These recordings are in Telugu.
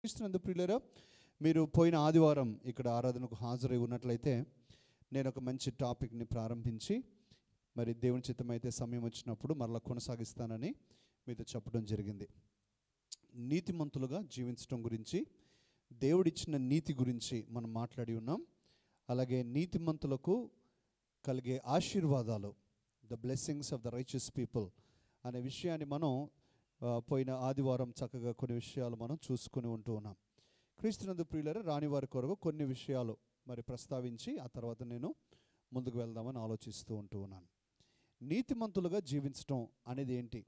క్రీస్తునందు ప్రియులారా, మీరు పోయిన ఆదివారం ఇక్కడ ఆరాధనకు హాజరై ఉన్నట్లయితే నేను ఒక మంచి టాపిక్ని ప్రారంభించి మరి దేవుని చిత్తమైతే సమయం వచ్చినప్పుడు మరలా కొనసాగిస్తానని మీతో చెప్పడం జరిగింది. నీతిమంతులుగా జీవించడం గురించి, దేవుడిచ్చిన నీతి గురించి మనం మాట్లాడి ఉన్నాం. అలాగే నీతిమంతులకు కలిగే ఆశీర్వాదాలు, the blessings of the righteous people అనే విషయాన్ని మనం పోయిన ఆదివారం చక్కగా కొన్ని విషయాలు మనం చూసుకుని ఉంటూ ఉన్నాం. క్రీస్తునందు ప్రియులారా, రాని వారి కొరకు కొన్ని విషయాలు మరి ప్రస్తావించి ఆ తర్వాత నేను ముందుకు వెళ్దామని ఆలోచిస్తూ ఉంటూ ఉన్నాను. నీతిమంతులుగా జీవించడం అనేది ఏంటి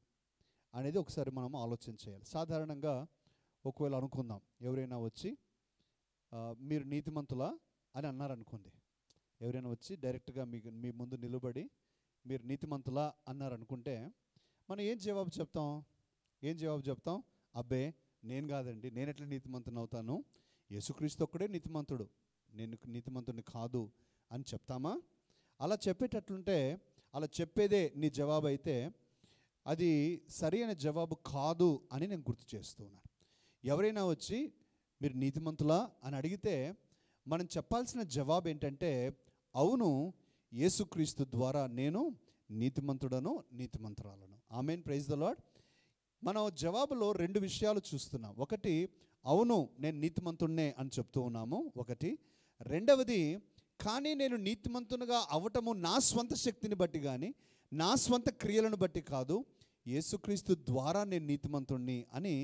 అనేది ఒకసారి మనం ఆలోచన చేయాలి. సాధారణంగా ఒకవేళ అనుకుందాం, ఎవరైనా వచ్చి మీరు నీతిమంతులా అని అన్నారనుకోండి. ఎవరైనా వచ్చి డైరెక్ట్గా మీ ముందు నిలబడి మీరు నీతిమంతులా అన్నారనుకుంటే మనం ఏం జవాబు చెప్తాం? అబ్బే, నేను కాదండి, నేను ఎట్లా నీతిమంతుని అవుతాను? యేసుక్రీస్తు ఒక్కడే నీతిమంతుడు, నేను నీతిమంతుడిని కాదు అని చెప్తామా? అలా చెప్పేటట్లుంటే, అలా చెప్పేదే నీ జవాబు అయితే అది సరి అయిన జవాబు కాదు అని నేను గుర్తు చేస్తూ ఉన్నాను. ఎవరైనా వచ్చి మీరు నీతిమంతులా అని అడిగితే మనం చెప్పాల్సిన జవాబు ఏంటంటే, అవును, యేసుక్రీస్తు ద్వారా నేను నీతిమంతుడను, నీతిమంతురాలను. ఆమేన్, ప్రైజ్ ద లార్డ్. మనం జవాబులో రెండు విషయాలు చూస్తున్నాం. ఒకటి, అవును నేను నీతిమంతుడినే అని చెప్తూ ఉన్నాము. ఒకటి. రెండవది, కానీ నేను నీతిమంతునిగా అవటము నా స్వంత శక్తిని బట్టి కానీ నా స్వంత క్రియలను బట్టి కాదు, యేసుక్రీస్తు ద్వారా నేను నీతిమంతుడిని అని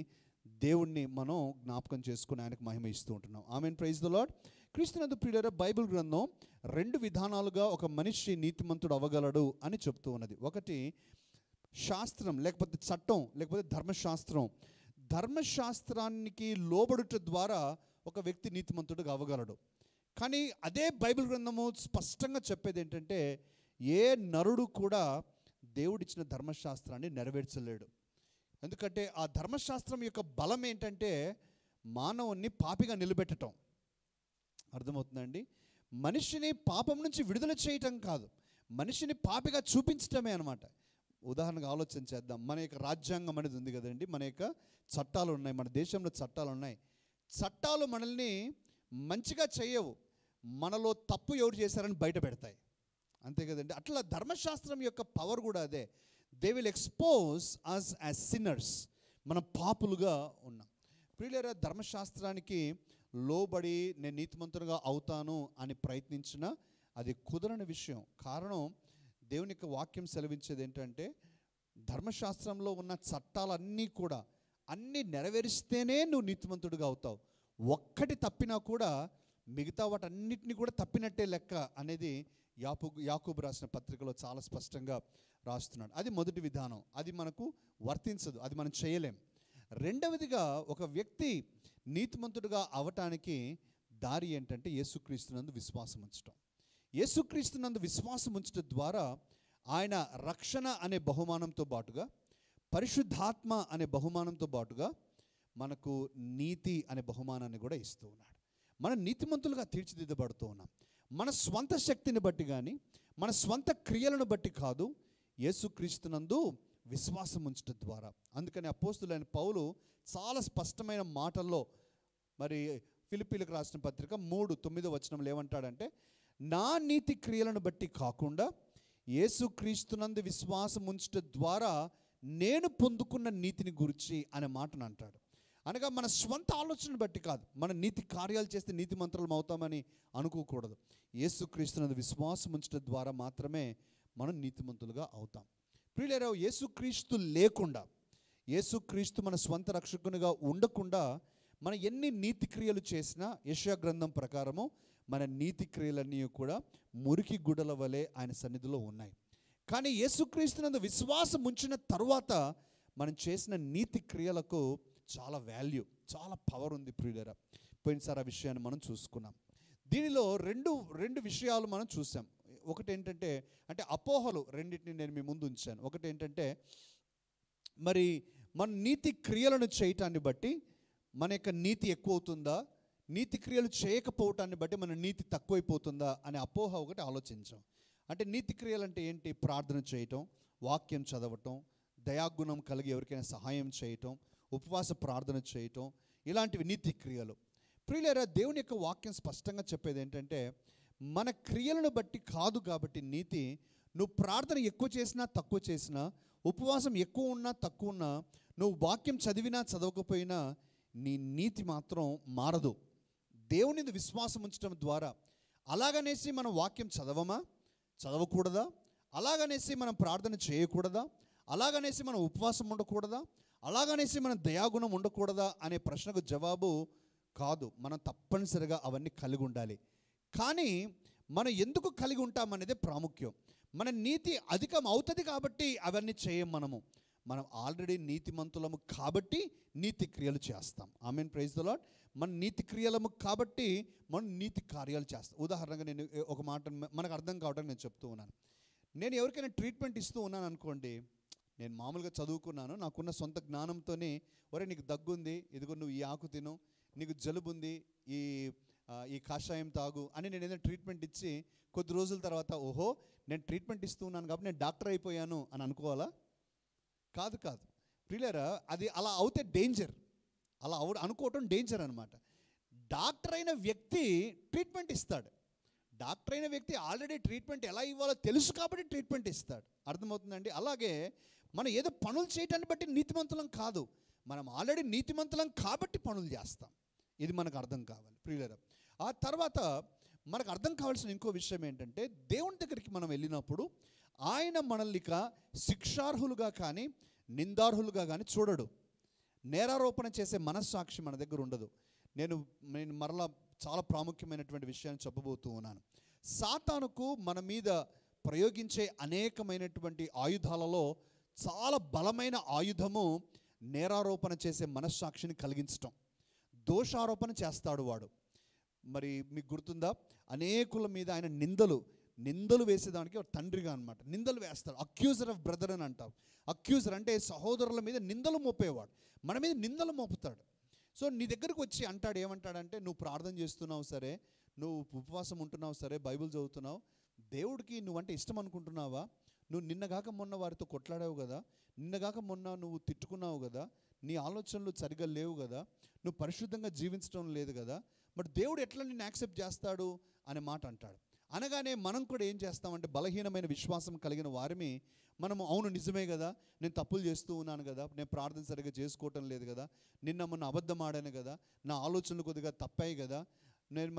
దేవుణ్ణి మనం జ్ఞాపకం చేసుకుని ఆయనకు మహిమ ఇస్తూ ఉంటున్నాం. ఆమేన్, ప్రైజ్ ద లార్డ్. క్రీస్తునందు ప్రియులారా, బైబిల్ గ్రంథం రెండు విధానాలుగా ఒక మనిషి నీతిమంతుడు అవ్వగలడు అని చెప్తూ ఉన్నది. ఒకటి శాస్త్రం, లేకపోతే చట్టం, లేకపోతే ధర్మశాస్త్రం. ధర్మశాస్త్రానికి లోబడుట ద్వారా ఒక వ్యక్తి నీతిమంతుడుగా అవ్వగలడు. కానీ అదే బైబిల్ గ్రంథము స్పష్టంగా చెప్పేది ఏంటంటే, ఏ నరుడు కూడా దేవుడిచ్చిన ధర్మశాస్త్రాన్ని నెరవేర్చలేడు. ఎందుకంటే ఆ ధర్మశాస్త్రం యొక్క బలం ఏంటంటే మానవుణ్ణి పాపిగా నిలబెట్టడం. అర్థమవుతుందండి? మనిషిని పాపం నుంచి విడుదల చేయటం కాదు, మనిషిని పాపిగా చూపించటమే అన్నమాట. ఉదాహరణగా ఆలోచన చేద్దాం. మన యొక్క రాజ్యాంగం అనేది ఉంది కదండి, మన యొక్క చట్టాలు ఉన్నాయి, మన దేశంలో చట్టాలు ఉన్నాయి. చట్టాలు మనల్ని మంచిగా చేయవు, మనలో తప్పు ఎవరు చేశారని బయట పెడతాయి, అంతే కదండి. అట్లా ధర్మశాస్త్రం యొక్క పవర్ కూడా అదే. They will expose us as sinners. మనం పాపులుగా ఉన్నాం. ప్రియులారా, ధర్మశాస్త్రానికి లోబడి నేను నీతిమంతునిగా అవుతాను అని ప్రయత్నించినా అది కుదరని విషయం. కారణం, దేవుని యొక్క వాక్యం సెలవించేది ఏంటంటే, ధర్మశాస్త్రంలో ఉన్న చట్టాలన్నీ కూడా అన్నీ నెరవేరిస్తేనే నువ్వు నీతిమంతుడిగా అవుతావు. ఒక్కటి తప్పినా కూడా మిగతా వాటన్నిటిని కూడా తప్పినట్టే లెక్క అనేది యాకోబు రాసిన పత్రికలో చాలా స్పష్టంగా రాస్తున్నాడు. అది మొదటి విధానం, అది మనకు వర్తించదు, అది మనం చేయలేం. రెండవదిగా, ఒక వ్యక్తి నీతిమంతుడిగా అవటానికి దారి ఏంటంటే యేసుక్రీస్తునందు విశ్వాసం ఉంచటం. యేసుక్రీస్తునందు విశ్వాసం ఉంచడం ద్వారా ఆయన రక్షణ అనే బహుమానంతో పాటుగా, పరిశుద్ధాత్మ అనే బహుమానంతో పాటుగా మనకు నీతి అనే బహుమానాన్ని కూడా ఇస్తూ ఉన్నాడు. మనం నీతిమంతులుగా తీర్చిదిద్దబడుతూ ఉన్నాం. మన స్వంత శక్తిని బట్టి కానీ మన స్వంత క్రియలను బట్టి కాదు, యేసుక్రీస్తునందు విశ్వాసం ఉంచడం ద్వారా. అందుకని అపోస్తులైన పౌలు చాలా స్పష్టమైన మాటల్లో మరి ఫిలిప్పీలకు రాసిన పత్రిక 3:9 ఏమంటాడంటే, నా నీతి క్రియలను బట్టి కాకుండా యేసుక్రీస్తునందు విశ్వాసం ఉంచడం ద్వారా నేను పొందుకున్న నీతిని గురించి అనే మాటను అంటాడు. అనగా మన స్వంత ఆలోచనను బట్టి కాదు, మన నీతి కార్యాలు చేస్తే నీతిమంతులం అవుతామని అనుకోకూడదు. యేసుక్రీస్తునందు విశ్వాసం ఉంచడం ద్వారా మాత్రమే మనం నీతిమంతులుగా అవుతాం. ప్రియులారా, యేసుక్రీస్తు లేకుండా, యేసుక్రీస్తు మన స్వంత రక్షకునిగా ఉండకుండా మనం ఎన్ని నీతి క్రియలు చేసినా యెషయా గ్రంథం ప్రకారము మన నీతి క్రియలన్నీ కూడా మురికి గుడల వలె ఆయన సన్నిధిలో ఉన్నాయి. కానీ యేసుక్రీస్తునందు విశ్వాసం ఉంచిన తరువాత మనం చేసిన నీతి క్రియలకు చాలా వాల్యూ, చాలా పవర్ ఉంది. ప్రియులారా, పోయినసారి ఆ విషయాన్ని మనం చూసుకున్నాం. దీనిలో రెండు విషయాలు మనం చూసాం. ఒకటి ఏంటంటే, అంటే అపోహలు రెండింటిని నేను మీ ముందు ఉంచాను. ఒకటి ఏంటంటే, మరి మన నీతి క్రియలను చేయటాన్ని బట్టి మన యొక్క నీతి ఎక్కువ అవుతుందా, నీతి క్రియలు చేయకపోవటాన్ని బట్టి మన నీతి తక్కువైపోతుందా అనే అపోహ ఒకటి ఆలోచించాం. అంటే నీతి క్రియలు అంటే ఏంటి? ప్రార్థన చేయటం, వాక్యం చదవటం, దయాగుణం కలిగి ఎవరికైనా సహాయం చేయటం, ఉపవాస ప్రార్థన చేయటం, ఇలాంటివి నీతి క్రియలు. ప్రియులారా, దేవుని యొక్క వాక్యం స్పష్టంగా చెప్పేది ఏంటంటే, మన క్రియలను బట్టి కాదు కాబట్టి నీతి. నువ్వు ప్రార్థన ఎక్కువ చేసినా తక్కువ చేసినా, ఉపవాసం ఎక్కువ ఉన్నా తక్కువ ఉన్నా, నువ్వు వాక్యం చదివినా చదవకపోయినా నీ నీతి మాత్రం మారదు. దేవుని మీద విశ్వాసం ఉంచడం ద్వారా. అలాగనేసి మనం వాక్యం చదవమా, చదవకూడదా? అలాగనేసి మనం ప్రార్థన చేయకూడదా? అలాగనేసి మనం ఉపవాసం ఉండకూడదా? అలాగనేసి మనం దయాగుణం ఉండకూడదా అనే ప్రశ్నకు జవాబు కాదు. మనం తప్పనిసరిగా అవన్నీ కలిగి ఉండాలి. కానీ మనం ఎందుకు కలిగి ఉంటామనేదే ప్రాముఖ్యం. మన నీతి అధికం అవుతుంది కాబట్టి అవన్నీ చేయం. మనం ఆల్రెడీ నీతిమంతులము కాబట్టి నీతి క్రియలు చేస్తాం. ఆమేన్, ప్రైజ్ ద లార్డ్. మన నీతి క్రియలము కాబట్టి మనం నీతి కార్యాలు చేస్తాం. ఉదాహరణగా నేను ఒక మాట మనకు అర్థం కావడానికి నేను చెప్తూ ఉన్నాను. నేను ఎవరికైనా ట్రీట్మెంట్ ఇస్తూ ఉన్నాను అనుకోండి, నేను మామూలుగా చదువుకున్నాను, నాకున్న సొంత జ్ఞానంతోనే, ఒరే నీకు దగ్గుంది, ఇదిగో నువ్వు ఈ ఆకు తిను, నీకు జలుబు ఉంది, ఈ కాషాయం తాగు అని నేను ఏదైనా ట్రీట్మెంట్ ఇచ్చి కొద్ది రోజుల తర్వాత ఓహో నేను ట్రీట్మెంట్ ఇస్తూ ఉన్నాను కాబట్టి నేను డాక్టర్ అయిపోయాను అని అనుకోవాలా? కాదు. ప్రియులారా, అది అలా అవుతే డేంజర్. అలా అనుకోవటం డేంజర్ అనమాట. డాక్టర్ అయిన వ్యక్తి ట్రీట్మెంట్ ఇస్తాడు. డాక్టర్ అయిన వ్యక్తి ఆల్రెడీ ట్రీట్మెంట్ ఎలా ఇవ్వాలో తెలుసు కాబట్టి ట్రీట్మెంట్ ఇస్తాడు. అర్థమవుతుందండి? అలాగే మనం ఏదో పనులు చేయటాన్ని బట్టి నీతిమంతులం కాదు. మనం ఆల్రెడీ నీతిమంతులం కాబట్టి పనులు చేస్తాం. ఇది మనకు అర్థం కావాలి ప్రియులారా. ఆ తర్వాత మనకు అర్థం కావాల్సిన ఇంకో విషయం ఏంటంటే, దేవుని దగ్గరికి మనం వెళ్ళినప్పుడు ఆయన మనల్ని శిక్షార్హులుగా కానీ నిందార్హులుగా కానీ చూడడు. నేరారోపణ చేసే మనస్సాక్షి మన దగ్గర ఉండదు. నేను మరలా చాలా ప్రాముఖ్యమైనటువంటి విషయాన్ని చెప్పబోతూ ఉన్నాను. సాతానుకు మన మీద ప్రయోగించే అనేకమైనటువంటి ఆయుధాలలో చాలా బలమైన ఆయుధము నేరారోపణ చేసే మనస్సాక్షిని కలిగించటం. దోషారోపణ చేస్తాడు వాడు. మరి మీకు గుర్తుందా, అనేకుల మీద ఆయన నిందలు వేసేదానికి ఒక తండ్రిగా అనమాట. నిందలు వేస్తాడు. అక్యూజర్ ఆఫ్ బ్రదర్ అని అంటాం. అక్యూజర్ అంటే సహోదరుల మీద నిందలు మోపేవాడు. మన మీద నిందలు మోపుతాడు. సో నీ దగ్గరకు వచ్చి అంటాడు, ఏమంటాడంటే, నువ్వు ప్రార్థన చేస్తున్నావు సరే, నువ్వు ఉపవాసం ఉంటున్నావు సరే, బైబిల్ చదువుతున్నావు, దేవుడికి నువ్వంటే ఇష్టం అనుకుంటున్నావా? నువ్వు నిన్నగాక మొన్న వారితో కొట్లాడావు కదా, నిన్నగాక మొన్న నువ్వు తిట్టుకున్నావు కదా, నీ ఆలోచనలు సరిగ్గా లేవు కదా, నువ్వు పరిశుద్ధంగా జీవించడం లేదు కదా, మరి దేవుడు ఎట్లా నిన్ను యాక్సెప్ట్ చేస్తాడు అనే మాట అంటాడు. అనగానే మనం కూడా ఏం చేస్తామంటే, బలహీనమైన విశ్వాసం కలిగిన వారిని మనము, అవును నిజమే కదా, నేను తప్పులు చేస్తూ ఉన్నాను కదా, నేను ప్రార్థన సరిగ్గా చేసుకోవటం లేదు కదా, నిన్న మొన్న అబద్ధం ఆడాను కదా, నా ఆలోచనలు కొద్దిగా తప్పాయి కదా,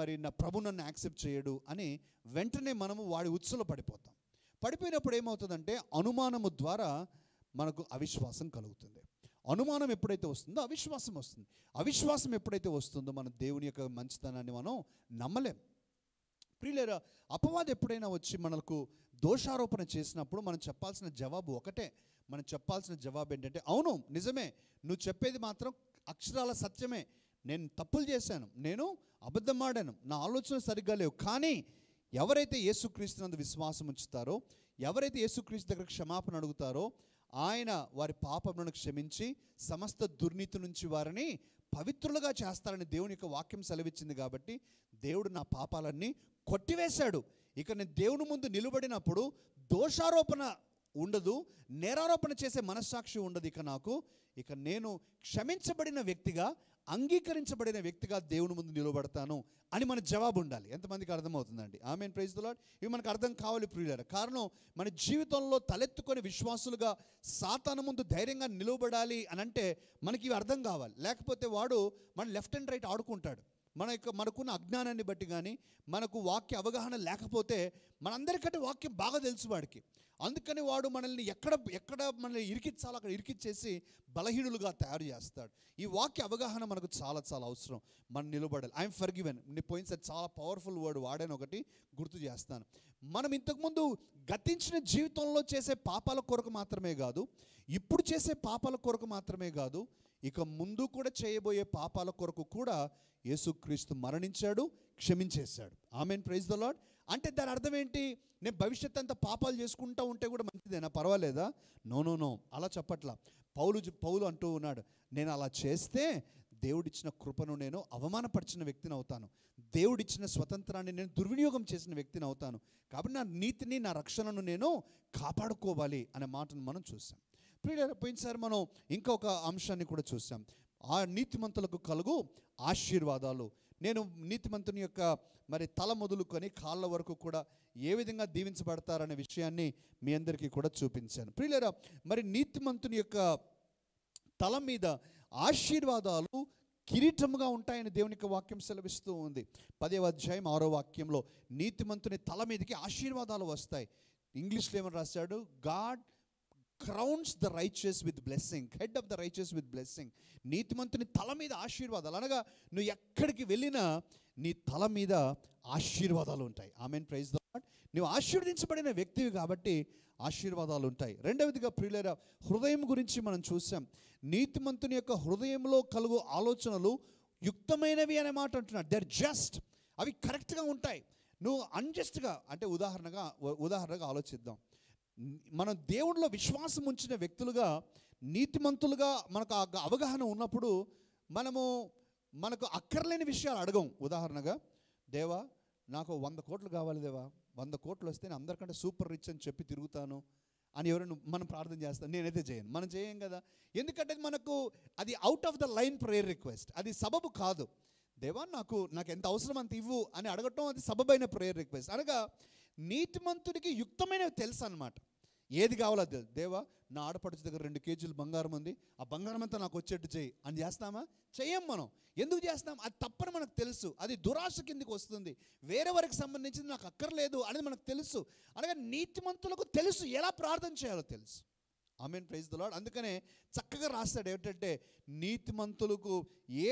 మరి నా ప్రభు నన్ను యాక్సెప్ట్ చేయడు అని వెంటనే మనము వాడి ఉత్సలో పడిపోతాం. పడిపోయినప్పుడు ఏమవుతుందంటే, అనుమానము ద్వారా మనకు అవిశ్వాసం కలుగుతుంది. అనుమానం ఎప్పుడైతే వస్తుందో అవిశ్వాసం వస్తుంది. అవిశ్వాసం ఎప్పుడైతే వస్తుందో మన దేవుని యొక్క మంచితనాన్ని మనం నమ్మలేం. ప్రియులారా, అపవాది ఎప్పుడైనా వచ్చి మనకు దోషారోపణ చేసినప్పుడు మనం చెప్పాల్సిన జవాబు ఒకటే. మనం చెప్పాల్సిన జవాబు ఏంటంటే, అవును నిజమే, నువ్వు చెప్పేది మాత్రం అక్షరాల సత్యమే, నేను తప్పులు చేశాను, నేను అబద్ధం ఆడాను, నా ఆలోచన సరిగ్గా లేవు. కానీ ఎవరైతే యేసుక్రీస్తునందు విశ్వాసం ఉంచుతారో, ఎవరైతే యేసుక్రీస్తు దగ్గర క్షమాపణ అడుగుతారో, ఆయన వారి పాపములను క్షమించి సమస్త దుర్నీతి నుంచి వారిని పవిత్రులుగా చేస్తారని దేవుని యొక్క వాక్యం సెలవిచ్చింది. కాబట్టి దేవుడు నా పాపాలన్నీ కొట్టివేశాడు. ఇక నేను దేవుని ముందు నిలబడినప్పుడు దోషారోపణ ఉండదు, నేరారోపణ చేసే మనస్సాక్షి ఉండదు. ఇక నేను క్షమించబడిన వ్యక్తిగా, అంగీకరించబడిన వ్యక్తిగా దేవుని ముందు నిలబడతాను అని మన జవాబు ఉండాలి. ఎంతమందికి అర్థమవుతుందండి? ఆమేన్, ప్రైజ్ ది లార్డ్. ఇవి మనకు అర్థం కావాలి ప్రియులారా. కారణం, మన జీవితంలో తలెత్తుకొని విశ్వాసులుగా సాతాను ముందు ధైర్యంగా నిలబడాలి అని అంటే మనకి ఇవి అర్థం కావాలి. లేకపోతే వాడు మన లెఫ్ట్ అండ్ రైట్ ఆడుకుంటాడు. మనకున్న అజ్ఞానాన్ని బట్టి కానీ, మనకు వాక్య అవగాహన లేకపోతే, మనందరికంటే వాక్యం బాగా తెలుసు వాడికి. అందుకని వాడు మనల్ని ఎక్కడ మనల్ని ఇరికించాలో అక్కడ ఇరికిచ్చేసి బలహీనులుగా తయారు చేస్తాడు. ఈ వాక్య అవగాహన మనకు చాలా చాలా అవసరం. మనం నిలబడాలి. ఐఎమ్ ఫర్గివెన్, పోయినసారి చాలా పవర్ఫుల్ వర్డ్ వాడాను, ఒకటి గుర్తు చేస్తాను. మనం ఇంతకుముందు గతించిన జీవితంలో చేసే పాపాల కొరకు మాత్రమే కాదు, ఇప్పుడు చేసే పాపాల కొరకు మాత్రమే కాదు, ఇక ముందు కూడా చేయబోయే పాపాల కొరకు కూడా యేసుక్రీస్తు మరణించాడు, క్షమించేశాడు. ఆమేన్, ప్రైజ్ ద లార్డ్. అంటే దాని అర్థం ఏంటి? నేను భవిష్యత్ అంతా పాపాలు చేసుకుంటూ ఉంటే కూడా మంచిదేనా, పర్వాలేదా? నో, అలా చెప్పట్లా. పౌలు అంటూ ఉన్నాడు, నేను అలా చేస్తే దేవుడిచ్చిన కృపను నేను అవమానపరిచిన వ్యక్తిని అవుతాను, దేవుడిచ్చిన స్వతంత్రాన్ని నేను దుర్వినియోగం చేసిన వ్యక్తిని అవుతాను. కాబట్టి నా నీతిని, నా రక్షణను నేను కాపాడుకోవాలి అనే మాటను మనం చూసాం. పోయినసారి మనం ఇంకొక అంశాన్ని కూడా చూసాం. ఆ నీతిమంతులకు కలుగు ఆశీర్వాదాలు. నేను నీతిమంతుని యొక్క మరి తల మొదలుకొని కాళ్ళ వరకు కూడా ఏ విధంగా దీవించబడతారనే విషయాన్ని మీ అందరికీ కూడా చూపించాను. ప్రియులారా, మరి నీతిమంతుని యొక్క తల మీద ఆశీర్వాదాలు కిరీటముగా ఉంటాయని దేవుని యొక్క వాక్యం సెలవిస్తూ ఉంది. 10వ అధ్యాయం 6వ వాక్యంలో నీతిమంతుని తల మీదకి ఆశీర్వాదాలు వస్తాయి. ఇంగ్లీష్లో ఏమని రాశాడు? God crowns the righteous with blessing, head of the righteous with blessing. నీతిమంతుని తల మీద ఆశీర్వాదాలు అనగా నువ్వు ఎక్కడికి వెళ్ళినా నీ తల మీద ఆశీర్వాదాలు ఉంటాయి. ఆమేన్, ప్రైజ్ ది లార్డ్. నువ్వు ఆశీర్వదించబడిన వ్యక్తివి కాబట్టి ఆశీర్వాదాలు ఉంటాయి. రెండవదిగా ప్రియులారా, హృదయం గురించి మనం చూసాం. నీతిమంతుని యొక్క హృదయంలో కలుగు ఆలోచనలు యుక్తమైనవి అనే మాట అంటున్నాడు. దే ఆర్ జస్ట్, అవి కరెక్ట్గా ఉంటాయి. నువ్వు అన్జస్ట్గా అంటే ఉదాహరణగా ఆలోచిద్దాం. మనం దేవుడిలో విశ్వాసం ఉంచిన వ్యక్తులుగా, నీతిమంతులుగా మనకు అవగాహన ఉన్నప్పుడు మనకు అక్కర్లేని విషయాలు అడగం. ఉదాహరణగా, దేవా నాకు 100 కోట్లు కావాలి దేవా, 100 కోట్లు వస్తే నేను అందరికంటే సూపర్ రిచ్ అని చెప్పి తిరుగుతాను అని ఎవరైనా మనం ప్రార్థన చేస్తాం. నేనైతే చేయను, మనం చేయం కదా. ఎందుకంటే అది out of the line prayer request, అది సబబు కాదు. దేవా నాకు ఎంత అవసరం అంత ఇవ్వు అని అడగటం అది సబబైన ప్రేయర్ రిక్వెస్ట్. అనగా నీతిమంతుడికి యుక్తమైనవి తెలుసు అన్నమాట. ఏది కావాలో అది, దేవా నా ఆడపడుచు దగ్గర 2 కేజీలు బంగారం ఉంది, ఆ బంగారం అంతా నాకు వచ్చేట్టు చేయి అని చేస్తామా? చెయ్యం. మనం ఎందుకు చేస్తాం? అది తప్పని మనకు తెలుసు. అది దురాశ కిందకి వస్తుంది. వేరే వారికి సంబంధించింది నాకు అక్కర్లేదు అనేది మనకు తెలుసు. అనగా నీతిమంతులకు తెలుసు ఎలా ప్రార్థన చేయాలో తెలుసు. ఆమేన్, ప్రైజ్ ది లార్డ్. అందుకనే చక్కగా రాస్తాడు ఏంటంటే, నీతిమంతులకు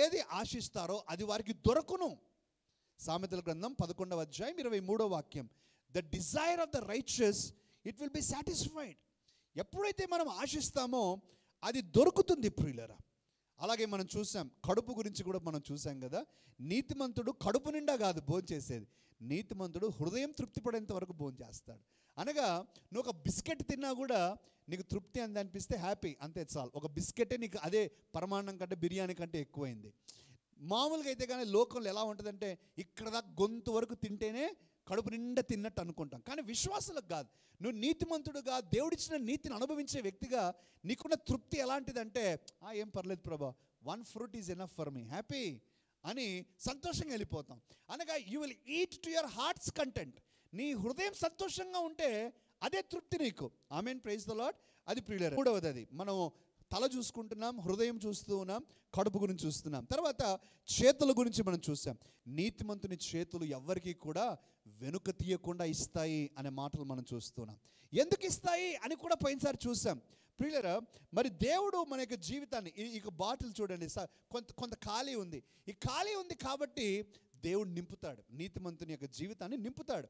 ఏది ఆశిస్తారో అది వారికి దొరకును. సామెతల గ్రంథం 11వ అధ్యాయం 23వ వాక్యం, the desire of the righteous it will be satisfied. ఎప్పుడైతే మనం ఆశిస్తామో అది దొరుకుతుంది ప్రియులారా. అలాగే మనం చూసాం, కడుపు గురించి కూడా మనం చూసాం కదా. నీతిమంతుడు కడుపు నిండా కాదు భోంచేసేది, నీతిమంతుడు హృదయం తృప్తిపడేంత వరకు భోంచేస్తాడు. అనగా నువ్వు ఒక బిస్కెట్ తిన్నా కూడా నీకు తృప్తి అంది అనిపిస్తే హ్యాపీ, అంతే చాలు. ఒక బిస్కెటే నీకు అదే పరమాన్నం కంటే బిర్యానీ కంటే ఎక్కువైంది. మామూలుగా అయితే కానీ లోకంలో ఎలా ఉంటుందంటే, ఇక్కడ దాకా గొంతు వరకు తింటేనే కడుపు నిండా తిన్నట్టు అనుకుంటాం. కానీ విశ్వాసులకు కాదు. నువ్వు నీతిమంతుడుగా దేవుడిచ్చిన నీతిని అనుభవించే వ్యక్తిగా నీకున్న తృప్తి ఎలాంటిదంటే, ఏం పర్లేదు ప్రభా, 1 fruit is enough for me, happy అని సంతోషంగా వెళ్ళిపోతాం. అనగా you will eat to your hearts content. నీ హృదయం సంతోషంగా ఉంటే అదే తృప్తి నీకు. ఆమేన్, ప్రైజ్ ది లార్డ్. అది ప్రియులారా. మూడవది, అది మనం తల చూసుకుంటున్నాం, హృదయం చూస్తూ ఉన్నాం, కడుపు గురించి చూస్తున్నాం. తర్వాత చేతుల గురించి మనం చూసాం. నీతిమంతుని చేతులు ఎవ్వరికీ కూడా వెనుక తీయకుండా ఇస్తాయి అనే మాటలు మనం చూస్తున్నాం. ఎందుకు ఇస్తాయి అని కూడా పోయినసారి చూసాం. ప్రియులారా, మరి దేవుడు మన యొక్క జీవితాన్ని, ఇక బాటిల్ చూడండి, కొంత ఖాళీ ఉంది. ఈ ఖాళీ ఉంది కాబట్టి దేవుడు నింపుతాడు, నీతిమంతుని యొక్క జీవితాన్ని నింపుతాడు.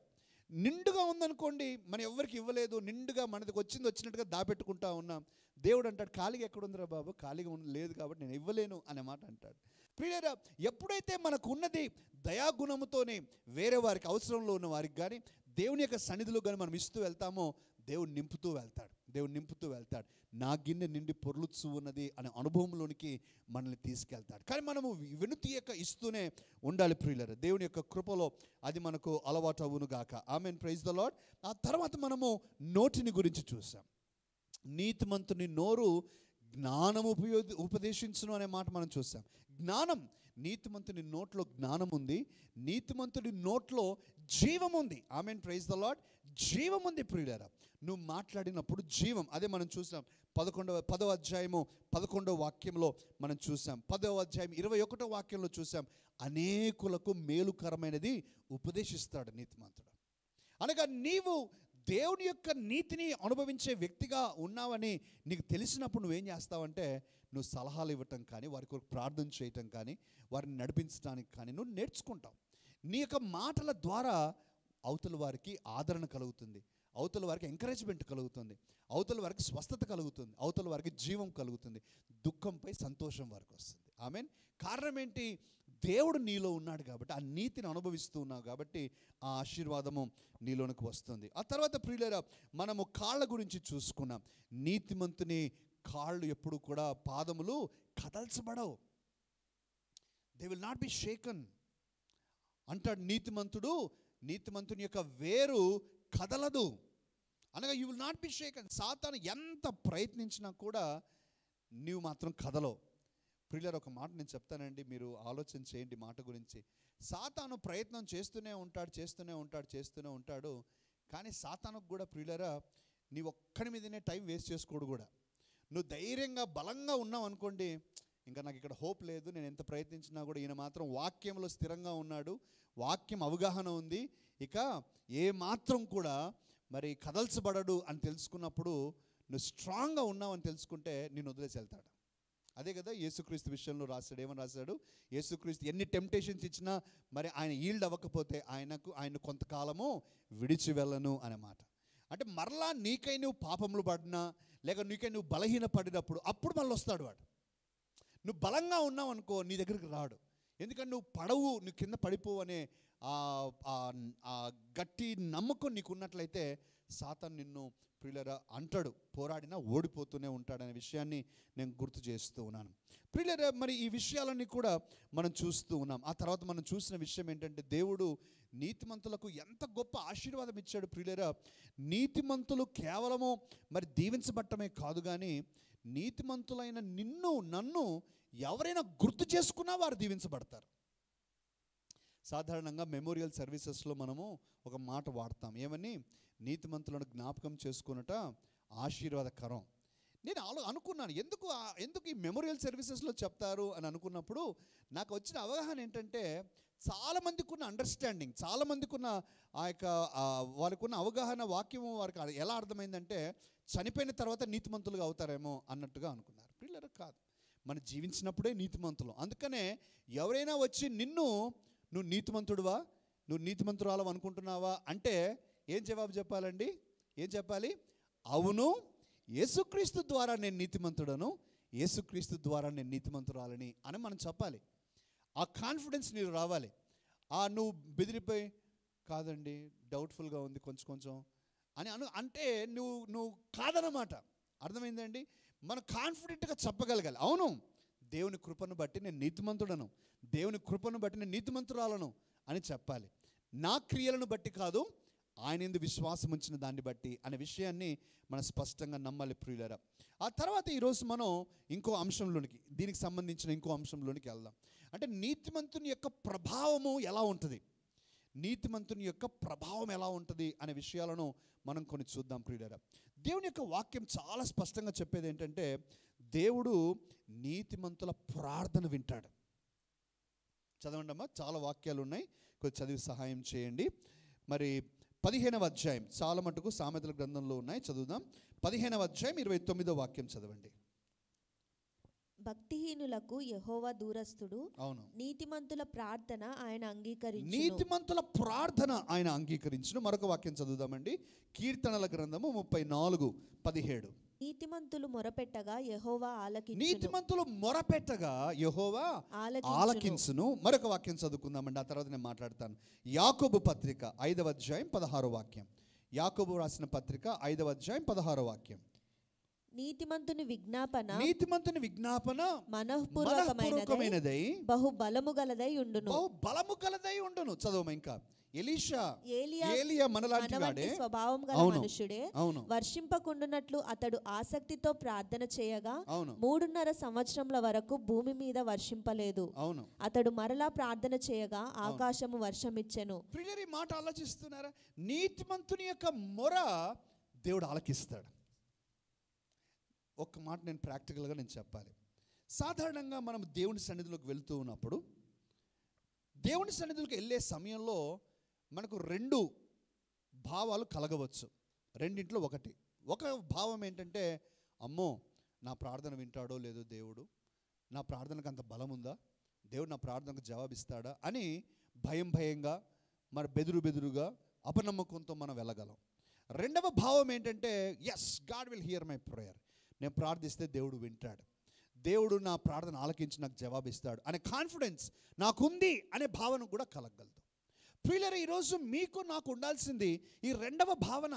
నిండుగా ఉందనుకోండి, మనం ఎవరికి ఇవ్వలేదు, నిండుగా మనది వచ్చినట్టుగా దాపెట్టుకుంటా ఉన్నాం. దేవుడు అంటాడు, ఖాళీగా ఎక్కడుందిరా బాబు, ఖాళీగా లేదు కాబట్టి నేను ఇవ్వలేను అనే మాట అంటాడు. ప్రియులారా, ఎప్పుడైతే మనకు ఉన్నది దయాగుణముతోనే వేరే వారికి, అవసరంలో ఉన్న వారికి కానీ దేవుని యొక్క సన్నిధిలో కానీ మనం ఇస్తూ వెళ్తామో దేవుడు నింపుతూ వెళ్తాడు. నా గిన్నె నిండి పొర్లుచూ ఉన్నది అనే అనుభవంలోనికి మనల్ని తీసుకెళ్తాడు. కానీ మనము వెనుతీయక ఇస్తూనే ఉండాలి ప్రియులారా. దేవుని యొక్క కృపలో అది మనకు అలవాటు అవును గాక. ఆమేన్, ప్రైజ్ ది లార్డ్. ఆ తర్వాత మనము నోటిని గురించి చూసాం. నీతిమంతుని నోరు జ్ఞానము ఉపదేశించును అనే మాట మనం చూసాం. జ్ఞానం, నీతిమంతుని నోట్లో జ్ఞానం ఉంది, నీతిమంతుడి నోట్లో జీవం ఉంది. ఆమేన్, ప్రైజ్ ది లార్డ్. జీవం ఉంది ప్రియులారా. నువ్వు మాట్లాడినప్పుడు జీవం, అదే మనం చూసాం 10వ అధ్యాయము 11వ వాక్యంలో మనం చూసాం. 10వ అధ్యాయం 21వ వాక్యంలో చూసాం, అనేకులకు మేలుకరమైనది ఉపదేశిస్తాడు నీతిమంతుడు. అనగా నీవు దేవుని యొక్క నీతిని అనుభవించే వ్యక్తిగా ఉన్నావని నీకు తెలిసినప్పుడు నువ్వేం చేస్తావంటే, నువ్వు సలహాలు ఇవ్వటం కానీ, వారి కొరకు ప్రార్థన చేయటం కానీ, వారిని నడిపించడానికి కానీ నువ్వు నేర్చుకుంటావు. నీ యొక్క మాటల ద్వారా అవతల వారికి ఆదరణ కలుగుతుంది, అవతల వారికి ఎంకరేజ్మెంట్ కలుగుతుంది, అవతల వారికి స్వస్థత కలుగుతుంది, అవతల వారికి జీవం కలుగుతుంది, దుఃఖంపై సంతోషం వారికి వస్తుంది. ఆమేన్. కారణం ఏంటి? దేవుడు నీలో ఉన్నాడు కాబట్టి, ఆ నీతిని అనుభవిస్తూ ఉన్నావు కాబట్టి ఆ ఆశీర్వాదము నీలోనికి వస్తుంది. ఆ తర్వాత ప్రియులారా, మనము కాళ్ళ గురించి చూసుకున్నాం. నీతిమంతుని కాళ్ళు ఎప్పుడు కూడా, పాదములు కదల్చబడవు. They will not be shaken అంటాడు నీతిమంతుని యొక్క వేరు కదలదు. అనగా you will not be shaken. సాతాను ఎంత ప్రయత్నించినా కూడా నీవు మాత్రం కదలవు. ప్రియులారా, ఒక మాట నేను చెప్తానండి, మీరు ఆలోచన చేయండి మాట గురించి. సాతాను ప్రయత్నం చేస్తూనే ఉంటాడు. కానీ సాతానుకు కూడా ప్రియులారా, నీ ఒక్కడి మీదనే టైం వేస్ట్ చేసుకోడు కూడా. నువ్వు ధైర్యంగా బలంగా ఉన్నావు అనుకోండి, ఇంకా నాకు ఇక్కడ హోప్ లేదు, నేను ఎంత ప్రయత్నించినా కూడా ఈయన మాత్రం వాక్యంలో స్థిరంగా ఉన్నాడు, వాక్యం అవగాహన ఉంది, ఇక ఏ మాత్రం కూడా మరి కదల్చబడడు అని తెలుసుకున్నప్పుడు, నువ్వు స్ట్రాంగ్గా ఉన్నావు అని తెలుసుకుంటే నిన్ను వదిలేసి వెళ్తాడు. అదే కదా యేసుక్రీస్తు విషయంలో రాశాడు. ఏమని రాశాడు? యేసుక్రీస్తు ఎన్ని టెంప్టేషన్స్ ఇచ్చినా మరి ఆయన ఈల్డ్ అవ్వకపోతే ఆయన కొంతకాలము విడిచి వెళ్ళను అనే మాట. అంటే మరలా నీకై నువ్వు పాపములు పడినా, లేక నీకై నువ్వు బలహీన పడినప్పుడు అప్పుడు మళ్ళీ వస్తాడు వాడు. నువ్వు బలంగా ఉన్నావు అనుకో, నీ దగ్గరికి రాడు. ఎందుకంటే నువ్వు కింద పడిపోవు అనే ఆ గట్టి నమ్మకం నీకు ఉన్నట్లయితే సాతాను నిన్ను ప్రియులరా అంటాడు, పోరాడినా ఓడిపోతూనే ఉంటాడనే విషయాన్ని నేను గుర్తు చేస్తూ ఉన్నాను. ప్రియులరా, మరి ఈ విషయాలన్నీ కూడా మనం చూస్తూ ఉన్నాం. ఆ తర్వాత మనం చూసిన విషయం ఏంటంటే, దేవుడు నీతిమంతులకు ఎంత గొప్ప ఆశీర్వాదం ఇచ్చాడు. ప్రియులరా, నీతిమంతులు కేవలము మరి దీవించబట్టమే కాదు, కానీ నీతిమంతులైన నన్ను ఎవరైనా గుర్తు చేసుకున్నా వారు దీవించబడతారు. సాధారణంగా మెమోరియల్ సర్వీసెస్లో మనము ఒక మాట వాడతాం, ఏమని? నీతిమంతులను జ్ఞాపకం చేసుకున్నట ఆశీర్వాదకరం. నేను అనుకున్నాను, ఎందుకు ఈ మెమోరియల్ సర్వీసెస్లో చెప్తారు అని అనుకున్నప్పుడు నాకు వచ్చిన అవగాహన ఏంటంటే, చాలామందికి ఉన్న అండర్స్టాండింగ్, చాలామందికి ఉన్న వాళ్ళకు ఉన్న అవగాహన, వాక్యము వారికి ఎలా అర్థమైందంటే, చనిపోయిన తర్వాత నీతిమంతులుగా అవుతారేమో అన్నట్టుగా అనుకున్నారు. పిల్లలు కాదు, మనం జీవించినప్పుడే నీతిమంతులు. అందుకనే ఎవరైనా వచ్చి నువ్వు నీతిమంతుడువా, నువ్వు నీతిమంతురాలు అనుకుంటున్నావా అంటే ఏం జవాబు చెప్పాలండి? ఏం చెప్పాలి? అవును, యేసుక్రీస్తు ద్వారా నేను నీతిమంతుడను, యేసుక్రీస్తు ద్వారా నేను నీతిమంతురాలని అని మనం చెప్పాలి. ఆ కాన్ఫిడెన్స్ నీకు రావాలి. నువ్వు బెదిరిపోయి కాదండి, డౌట్ఫుల్గా ఉంది కొంచెం అని అంటే నువ్వు కాదన్నమాట. అర్థమైందండి? మనం కాన్ఫిడెంట్గా చెప్పగలగాలి, అవును దేవుని కృపను బట్టి నేను నీతిమంతుడను, దేవుని కృపను బట్టి నేను నీతిమంతురాలను అని చెప్పాలి. నా క్రియలను బట్టి కాదు, ఆయన యందు విశ్వాసం ఉంచిన దాన్ని బట్టి అనే విషయాన్ని మనం స్పష్టంగా నమ్మాలి ప్రియులారా. ఆ తర్వాత ఈరోజు మనం దీనికి సంబంధించిన ఇంకో అంశంలోనికి వెళ్దాం. అంటే నీతిమంతుని యొక్క ప్రభావము ఎలా ఉంటుంది, నీతిమంతుని యొక్క ప్రభావం ఎలా ఉంటుంది అనే విషయాలను మనం కొన్ని చూద్దాం ప్రియులారా. దేవుని యొక్క వాక్యం చాలా స్పష్టంగా చెప్పేది ఏంటంటే, దేవుడు నీతిమంతుల ప్రార్థన వింటాడు. చదవండి అమ్మా, చాలా వాక్యాలు ఉన్నాయి, కొంచెం చదివి సహాయం చేయండి. మరి 15వ అధ్యాయం, చాలా మటుకు సామెతల గ్రంథంలో ఉన్నాయి, చదువుదాం. 15వ అధ్యాయం 29వ వాక్యం చదవండి. భక్తిహీనులకు యెహోవా దూరస్తుడు, అవును, నీతిమంతుల ప్రార్థన ఆయన అంగీకరించును. నీతిమంతుల ప్రార్థన ఆయన అంగీకరించును. మరొక వాక్యం చదువుదామండి, కీర్తనల గ్రంథము 34:17. నీతిమంతులు మొరపెట్టగా యెహోవా ఆలకించును. నీతిమంతులు మొరపెట్టగా యెహోవా ఆలకించును. మరొక వాక్యం చదువుకుందామండి, ఆ తర్వాత నేను మాట్లాడతాను. యాకోబు పత్రిక 5వ అధ్యాయం 16వ వాక్యం. యాకోబు రాసిన పత్రిక 5వ అధ్యాయం 16వ వాక్యం. నీతిమంతుని విజ్ఞాపన మనఃపూర్వకమైనదై బహు బలము గలదై ఉండును. చదవమ ఇంకా. ఏలియా మనలాంటి వాడే, స్వభావం గల మనుషుడే. వర్షింపకుండునట్లు అతడు ఆసక్తితో ప్రార్థన చేయగా 3.5 సంవత్సరముల వరకు భూమి మీద వర్షింపలేదు. అతడు మరలా ప్రార్థన చేయగా ఆకాశము వర్షమిచ్చెను. ప్రియులారా, ఈ మాట ఆలోచిస్తున్నారా? నీతిమంతుని యొక్క మొర దేవుడు ఆలకిస్తాడు. ఒక్క మాట నేను ప్రాక్టికల్గా చెప్పాలి. సాధారణంగా మనం దేవుని సన్నిధిలోకి వెళ్తూ ఉన్నప్పుడు, దేవుని సన్నిధిలోకి వెళ్ళే సమయంలో మనకు 2 భావాలు కలగవచ్చు. రెండింట్లో ఒక భావం ఏంటంటే, అమ్మో నా ప్రార్థన వింటాడో లేదో దేవుడు, నా ప్రార్థనకు అంత బలం ఉందా, దేవుడు నా ప్రార్థనకు జవాబిస్తాడా అని భయంగా, మరి బెదురుగా, అపనమ్మకంతో మనం వెళ్ళగలం. రెండవ భావం ఏంటంటే, yes, God will hear my prayer, నేను ప్రార్థిస్తే దేవుడు వింటాడు, దేవుడు నా ప్రార్థన ఆలకించి నాకు జవాబిస్తాడు అనే కాన్ఫిడెన్స్ నాకుంది అనే భావన కూడా కలగగలదు. ప్రియులారా, ఈరోజు మీకు నాకు ఉండాల్సింది ఈ రెండవ భావన.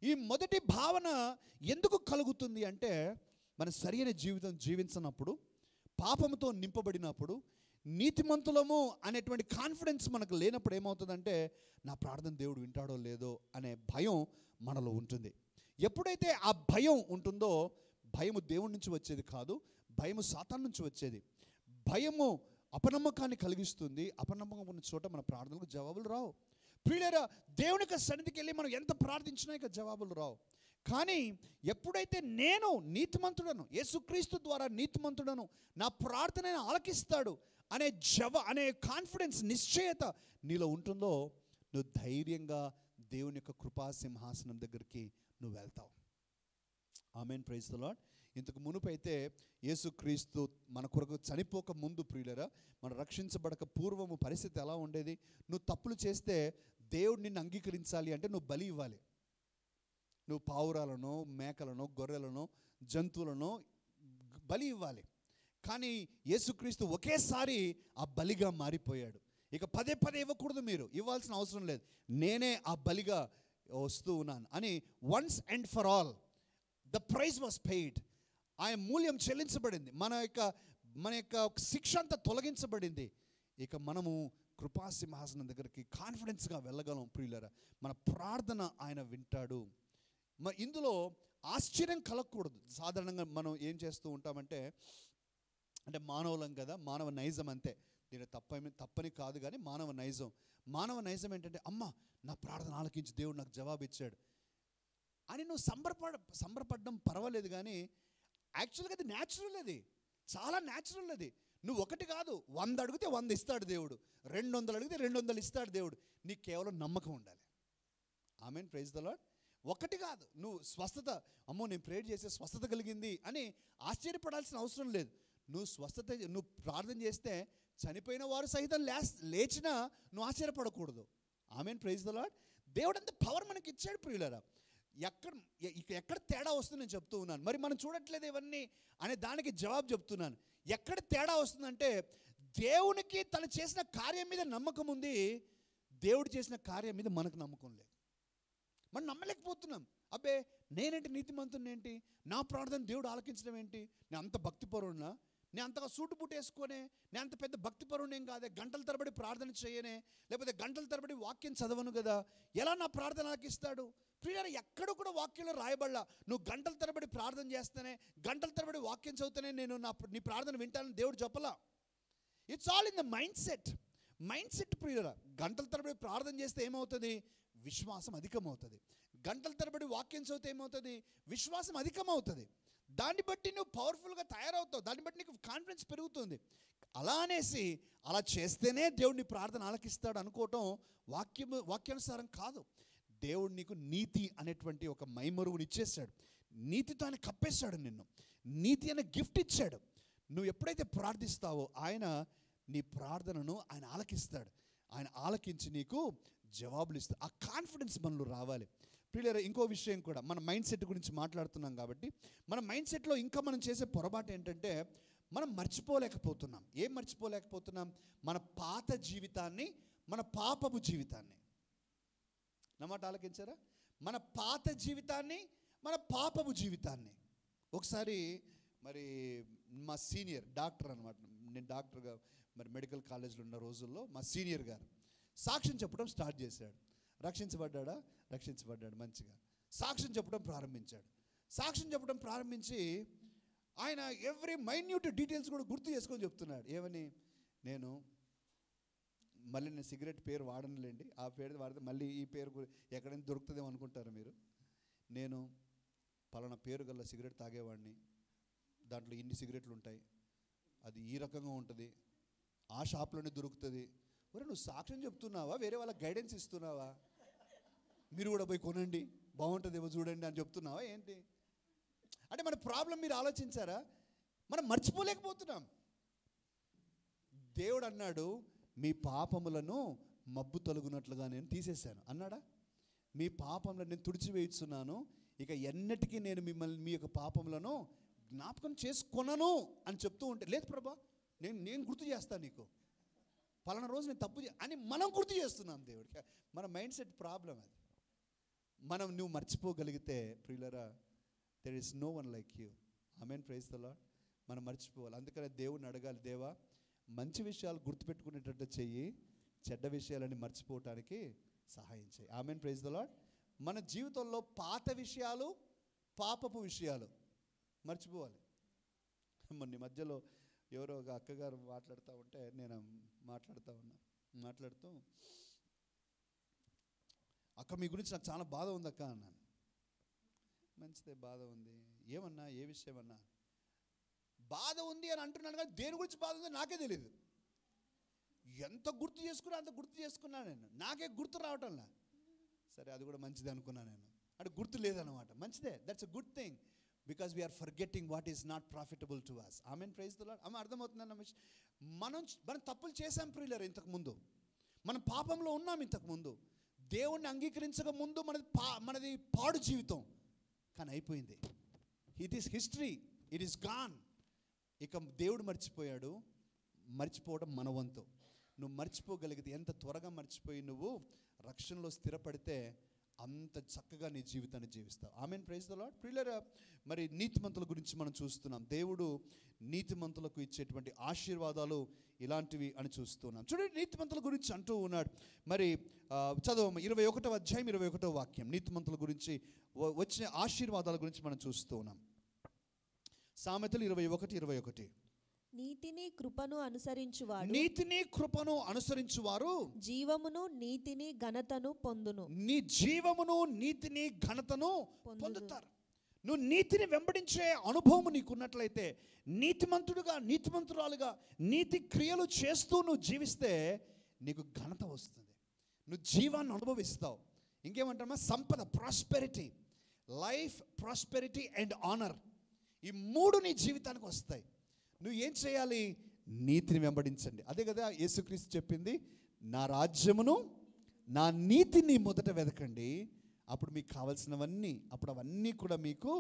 ఈ మొదటి భావన ఎందుకు కలుగుతుంది అంటే, మన సరైన జీవితం జీవించినప్పుడు, పాపంతో నింపబడినప్పుడు, నీతిమంతులము అనేటువంటి కాన్ఫిడెన్స్ మనకు లేనప్పుడు ఏమవుతుందంటే, నా ప్రార్థన దేవుడు వింటాడో లేదో అనే భయం మనలో ఉంటుంది. ఎప్పుడైతే ఆ భయం ఉంటుందో, భయము దేవుడి నుంచి వచ్చేది కాదు, భయము సాతాను నుంచి వచ్చేది. భయము అపనమ్మకాన్ని కలిగిస్తుంది. అపనమ్మకం ఉన్న చోట మన ప్రార్థనలకు జవాబులు రావు. ప్రియులారా, దేవుని యొక్క సన్నిధికి వెళ్ళి మనం ఎంత ప్రార్థించినా ఇక జవాబులు రావు. కానీ ఎప్పుడైతే నేను నీతిమంతుడను, యేసుక్రీస్తు ద్వారా నీతిమంతుడను, నా ప్రార్థనను ఆలకిస్తాడు అనే కాన్ఫిడెన్స్, నిశ్చయత నీలో ఉంటుందో, నువ్వు ధైర్యంగా దేవుని యొక్క కృపా సింహాసనం దగ్గరికి నువ్వు వెళ్తావు. ఆమేన్, ప్రైజ్ ది లార్డ్. ఇంతకు మునుపు అయితే యేసుక్రీస్తు మన కొరకు చనిపోక ముందు ప్రియులరా, మనం రక్షించబడక పూర్వము పరిస్థితి ఎలా ఉండేది? నువ్వు తప్పులు చేస్తే దేవుడు నిన్ను అంగీకరించాలి అంటే నువ్వు బలి ఇవ్వాలి. నువ్వు పావురాలను, మేకలను, గొర్రెలను, జంతువులను బలి ఇవ్వాలి. కానీ యేసుక్రీస్తు ఒకేసారి ఆ బలిగా మారిపోయాడు. ఇక పదే పదే ఇవ్వకూడదు, మీరు ఇవ్వాల్సిన అవసరం లేదు, నేనే ఆ బలిగా వస్తూ ఉన్నాను అని once and for all the price was paid. ఆయన మూల్యం చెల్లించబడింది. మన యొక్క శిక్ష అంతా తొలగించబడింది. ఇక మనము కృపా సింహాసనం దగ్గరికి కాన్ఫిడెన్స్గా వెళ్ళగలం. ప్రియులరా, మన ప్రార్థన ఆయన వింటాడు. ఇందులో ఆశ్చర్యం కలగకూడదు. సాధారణంగా మనం ఏం చేస్తూ ఉంటామంటే, అంటే మానవులం కదా, మానవ నైజం అంతే. దీని తప్పని కాదు, కానీ మానవ నైజం ఏంటంటే, అమ్మ నా ప్రార్థన ఆలకించి దేవుడు నాకు జవాబు ఇచ్చాడు అని నువ్వు సంబరపడడం పర్వాలేదు. కానీ యాక్చువల్గా అది న్యాచురల్, అది చాలా న్యాచురల్. అది నువ్వు ఒకటి కాదు, 100 అడిగితే 100 ఇస్తాడు దేవుడు, 200 అడిగితే 200 ఇస్తాడు దేవుడు. నీకు కేవలం నమ్మకం ఉండాలి. ఆమేన్, ప్రైజ్ ది లార్డ్. ఒకటి కాదు, నువ్వు స్వస్థత, అమ్మో నేను ప్రేయర్ చేస్తే స్వస్థత కలిగింది అని ఆశ్చర్యపడాల్సిన అవసరం లేదు. నువ్వు ప్రార్థన చేస్తే చనిపోయిన వారు సహితం లేచినా నువ్వు ఆశ్చర్యపడకూడదు. ఆమేన్, ప్రైజ్ ది లార్డ్. దేవుడు అంత పవర్ మనకి ఇచ్చాడు ప్రియులారా. ఎక్కడ తేడా వస్తుంది నేను చెప్తూ ఉన్నాను. మరి మనం చూడట్లేదు ఇవన్నీ అనే దానికి జవాబు చెప్తున్నాను. ఎక్కడ తేడా వస్తుందంటే, దేవునికి తను చేసిన కార్యం మీద నమ్మకం ఉంది, దేవుడు చేసిన కార్యం మీద మనకు నమ్మకం లేదు. మనం నమ్మలేకపోతున్నాం. అబ్బే నేనేంటి నీతిమంతుని ఏంటి, నా ప్రార్థన దేవుడు ఆలకించడం ఏంటి, నేను అంత భక్తిపరుడునా, నేను అంతగా సూటు బూటు వేసుకొనే, నేను అంత పెద్ద భక్తిపరుడు ఏం కాదే, గంటల తరబడి ప్రార్థన చేయనే, లేకపోతే గంటల తరబడి వాక్యం చదవను కదా, ఎలా నా ప్రార్థన ఆలకిస్తాడు? ప్రియులారా, ఎక్కడ కూడా వాక్యంలో రాయబడలా నువ్వు గంటల తరబడి ప్రార్థన చేస్తేనే, గంటల తరబడి వాక్యం చదివితేనే నేను నీ ప్రార్థన వింటానని దేవుడు చెప్పలా. It's all in the mind set ప్రియులారా. గంటల తరబడి ప్రార్థన చేస్తే ఏమవుతుంది? విశ్వాసం అధికమవుతుంది. గంటల తరబడి వాక్యం చదివితే ఏమవుతుంది? విశ్వాసం అధికమవుతుంది. దాన్ని బట్టి నువ్వు పవర్ఫుల్గా తయారవుతావు, దాన్ని బట్టి నీకు కాన్ఫిడెన్స్ పెరుగుతుంది. అలా అనేసి అలా చేస్తేనే దేవుడు నీ ప్రార్థన ఆలకిస్తాడు అనుకోవటం వాక్యానుసారం కాదు. దేవుడు నీకు నీతి అనేటువంటి ఒక మైమరువుని ఇచ్చేసాడు. నీతితో ఆయన కప్పేశాడు నిన్ను. నీతి అనే గిఫ్ట్ ఇచ్చాడు. నువ్వు ఎప్పుడైతే ప్రార్థిస్తావో ఆయన నీ ప్రార్థనను ఆయన ఆలకిస్తాడు. ఆయన ఆలకించి నీకు జవాబులు ఇస్తాడు. ఆ కాన్ఫిడెన్స్ మనలో రావాలి. ప్రియులారా, ఇంకో విషయం కూడా, మన మైండ్ సెట్ గురించి మాట్లాడుతున్నాం కాబట్టి, మన మైండ్ సెట్లో ఇంకా మనం చేసే పొరపాటు ఏంటంటే, మనం మర్చిపోలేకపోతున్నాం. ఏం మర్చిపోలేకపోతున్నాం? మన పాత జీవితాన్ని, మన పాపపు జీవితాన్ని. నా మాట ఆలకించారా? మన పాత జీవితాన్ని, మన పాపపు జీవితాన్ని. ఒకసారి మరి మా సీనియర్ డాక్టర్ అనమాట, నేను డాక్టర్గా మరి మెడికల్ కాలేజ్లో ఉన్న రోజుల్లో మా సీనియర్ గారు సాక్ష్యం చెప్పడం స్టార్ట్ చేశాడు. రక్షించబడ్డాడు మంచిగా సాక్ష్యం చెప్పడం ప్రారంభించాడు. సాక్ష్యం చెప్పడం ప్రారంభించి ఆయన ఎవ్రీ మైన్యూట్ డీటెయిల్స్ కూడా గుర్తు చేసుకొని చెప్తున్నాడు. ఏమని? మళ్ళీ నేను సిగరెట్ పేరు వాడనులేండి, ఆ పేరు వాడితే మళ్ళీ ఈ పేరు ఎక్కడైనా దొరుకుతుందేమో అనుకుంటారు మీరు. నేను పలానా పేరు గల సిగరెట్ తాగేవాడిని, దాంట్లో ఇన్ని సిగరెట్లు ఉంటాయి, అది ఈ రకంగా ఉంటుంది, ఆ షాప్లోనే దొరుకుతుంది. ఒరే నువ్వు సాక్ష్యం చెప్తున్నావా, వేరే వాళ్ళకి గైడెన్స్ ఇస్తున్నావా? మీరు కూడా పోయి కొనండి, బాగుంటుందేమో చూడండి అని చెప్తున్నావా ఏంటి? అంటే మన ప్రాబ్లం మీరు ఆలోచించారా? మనం మర్చిపోలేకపోతున్నాం. దేవుడు అన్నాడు, మీ పాపములను మబ్బు తొలగునట్లుగా నేను తీసేశాను అన్నాడా? మీ పాపములను నేను తుడిచివేయిస్తున్నాను, ఇక ఎన్నటికీ నేను మిమ్మల్ని మీ యొక్క పాపములను జ్ఞాపకం చేసుకొనను అని చెప్తూ ఉంటే, లేదు ప్రభా నేను గుర్తు చేస్తాను నీకు, పలానా రోజు నేను తప్పు అని మనం గుర్తు చేస్తున్నాం దేవుడికి. మన మైండ్ సెట్ ప్రాబ్లం అది. నువ్వు మర్చిపోగలిగితే ప్రియులరా, there is no one like you. Amen, praise the Lord. మనం మర్చిపోవాలి. అందుకనే దేవుడిని అడగాలి, దేవా మంచి విషయాలు గుర్తుపెట్టుకునేటట్టు చెయ్యి, చెడ్డ విషయాలని మర్చిపోవటానికి సహాయం చేయి. ఆమేన్, ప్రైజ్ ది లార్డ్. మన జీవితంలో పాత విషయాలు, పాపపు విషయాలు మర్చిపోవాలి. మొన్న మధ్యలో ఎవరో ఒక అక్కగారు మాట్లాడుతూ ఉంటే నేను మాట్లాడుతూ అక్క మీ గురించి నాకు చాలా బాధ ఉంది అక్క అన్నాను. మంచిదే, బాధ ఉంది, ఏమన్నా, ఏ విషయం అన్నా? బాధ ఉంది అని అంటున్నాను కానీ దేని గురించి బాధ ఉందో నాకే తెలియదు. ఎంత గుర్తు చేసుకున్నా అంత గుర్తు చేసుకున్నాను నేను, నాకే గుర్తు రావటంలా. సరే, అది కూడా మంచిదే అనుకున్నాను నేను. అంటే గుర్తు లేదన్నమాట. మంచిదే, that's a good thing, because we're forgetting what is not profitable to us. Amen, praise the Lord. అర్థమవుతుందన్న విషయం. మనం తప్పులు చేసాం ప్రియులారా ఇంతకుముందు, మనం పాపంలో ఉన్నాం ఇంతకుముందు, దేవుణ్ణి అంగీకరించక ముందు మనది పాడు జీవితం. కానీ అయిపోయింది, it is history, it is gone. ఇక దేవుడు మర్చిపోయాడు, మర్చిపోవడం మన వంతు. నువ్వు మర్చిపోగలిగితే, ఎంత త్వరగా మర్చిపోయి నువ్వు రక్షణలో స్థిరపడితే అంత చక్కగా నీ జీవితాన్ని జీవిస్తావు. Amen, praise the Lord. ప్రియులారా, మరి నీతిమంతుల గురించి మనం చూస్తున్నాం. దేవుడు నీతిమంతులకు ఇచ్చేటువంటి ఆశీర్వాదాలు ఇలాంటివి అని చూస్తున్నాం. చూడండి, నీతిమంతుల గురించి అంటూ ఉన్నాడు. మరి చదవ 21వ అధ్యాయం 21వ వాక్యం. నీతిమంతుల గురించి వచ్చిన ఆశీర్వాదాల గురించి మనం చూస్తూ ఉన్నాం. సామెతలు 21:21. నీతిని కృపను అనుసరించువారు జీవమును నీతిని ఘనతను పొందును. నీ జీవమును నీతిని ఘనతను పొందుతారు. నువ్వు నీతిని వెంబడించే అనుభవం నీకున్నట్లయితే, నీతిమంతుడుగా నీతిమంతురాలుగా నీతి క్రియలు చేస్తూ నువ్వు జీవిస్తే నీకు ఘనత వస్తుంది, నువ్వు జీవాన్ని అనుభవిస్తావు. ఇంకేమంటామా? సంపద, prosperity, life, prosperity and honour, ఈ మూడు నీ జీవితానికి వస్తాయి. నువ్వు ఏం చేయాలి? నీతిని వెంబడించండి. అదే కదా యేసుక్రీస్తు చెప్పింది, నా రాజ్యమును నా నీతిని మొదట వెతకండి, అప్పుడు మీకు కావాల్సినవన్నీ, అప్పుడు అవన్నీ కూడా మీకు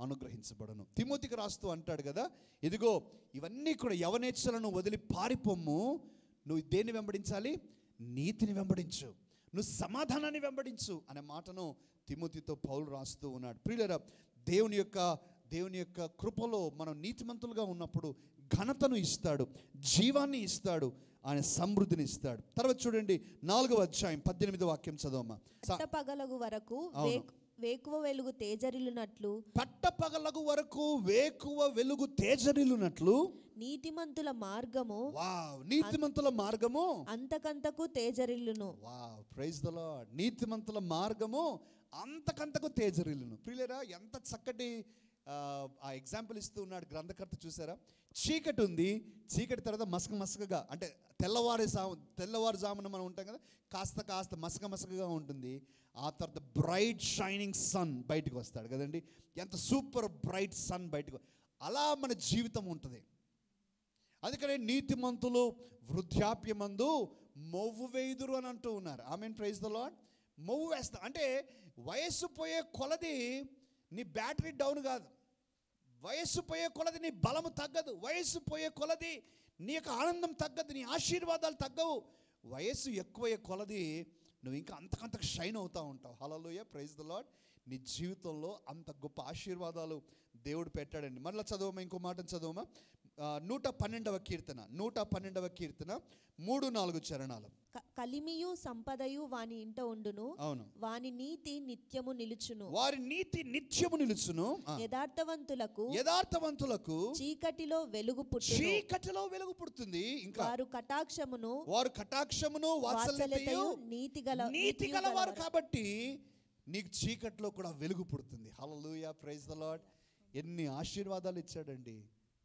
అనుగ్రహించబడను. తిమోతికి రాస్తూ అంటాడు కదా, ఇదిగో ఇవన్నీ కూడా యవనేచ్ఛలను వదిలి పారిపోమ్ము. నువ్వు దేన్ని వెంబడించాలి? నీతిని వెంబడించు, నువ్వు సమాధానాన్ని వెంబడించు అనే మాటను తిమోతితో పౌలు రాస్తూ ఉన్నాడు. ప్రియులారా, దేవుని యొక్క కృపలో మనం నీతిమంతులుగా ఉన్నప్పుడు ఘనతను ఇస్తాడు, జీవాన్ని ఇస్తాడు, ఆయన సమృద్ధిని ఇస్తాడు. తర్వాత చూడండి 4వ అధ్యాయం 18వ వాక్యం చదవమ్మా. పట్టపగలగు వరకు వేకువ వెలుగు తేజరిల్లునట్లు, పట్టపగలగు వరకు వేకువ వెలుగు తేజరిల్లునట్లు నీతిమంతుల మార్గము అంతకంతకు తేజరిల్లును. Wow, praise the Lord. నీతిమంతుల మార్గము అంతకంతకు తేజరిల్లును. ప్రియులారా, ఎంత చక్కటి ఆ ఎగ్జాంపుల్ ఇస్తూ ఉన్నాడు గ్రంథకర్త. చూసారా, చీకటి ఉంది, చీకటి తర్వాత మసకగా, అంటే తెల్లవారుజామున మనం ఉంటాం కదా, కాస్త మసకగా ఉంటుంది. ఆ తర్వాత బ్రైట్ షైనింగ్ సన్ బయటకు వస్తాడు కదండి, ఎంత సూపర్ బ్రైట్ సన్ బయటకు. అలా మన జీవితం ఉంటుంది. అందుకనే నీతిమంతులు వృద్ధాప్యమందు మొవ్వు వేయుదురు అని అంటూ ఉన్నారు. ఆమెన్, ప్రైజ్ ది లార్డ్. మొవ్వు వేస్తా అంటే వయస్సు పోయే కొలది నీ బ్యాటరీ డౌన్ కాదు, వయస్సు పోయే కొలది నీ బలము తగ్గదు, వయస్సు పోయే కొలది నీ యొక్క ఆనందం తగ్గదు, నీ ఆశీర్వాదాలు తగ్గవు. వయస్సు ఎక్కువయ్యే కొలది నువ్వు ఇంకా అంతకంతకు షైన్ అవుతూ ఉంటావు. హల్లెలూయా, ప్రైజ్ ది లార్డ్. నీ జీవితంలో అంత గొప్ప ఆశీర్వాదాలు దేవుడు పెట్టాడండి. మళ్ళీ చదవమా, ఇంకో మాట చదవమా. 112వ కీర్తన 3-4 చరణాలు. కలిమియు సంపదయు వాని ఇంట ఉండును, అవును, వాని నీతి నిత్యము నిలుచును. వారి నీతి నిత్యము నిలుచును. యథార్థవంతులకు చీకటిలో వెలుగు పుడుతుంది. ఇంకా వారు కటాక్షమును వాత్సల్యతయు నీతి గలవారు కాబట్టి నీకు చీకట్లో కూడా వెలుగు పుడుతుంది. హల్లెలూయా, ప్రైజ్ ది లార్డ్. ఎన్ని ఆశీర్వాదాలు ఇచ్చాడండి,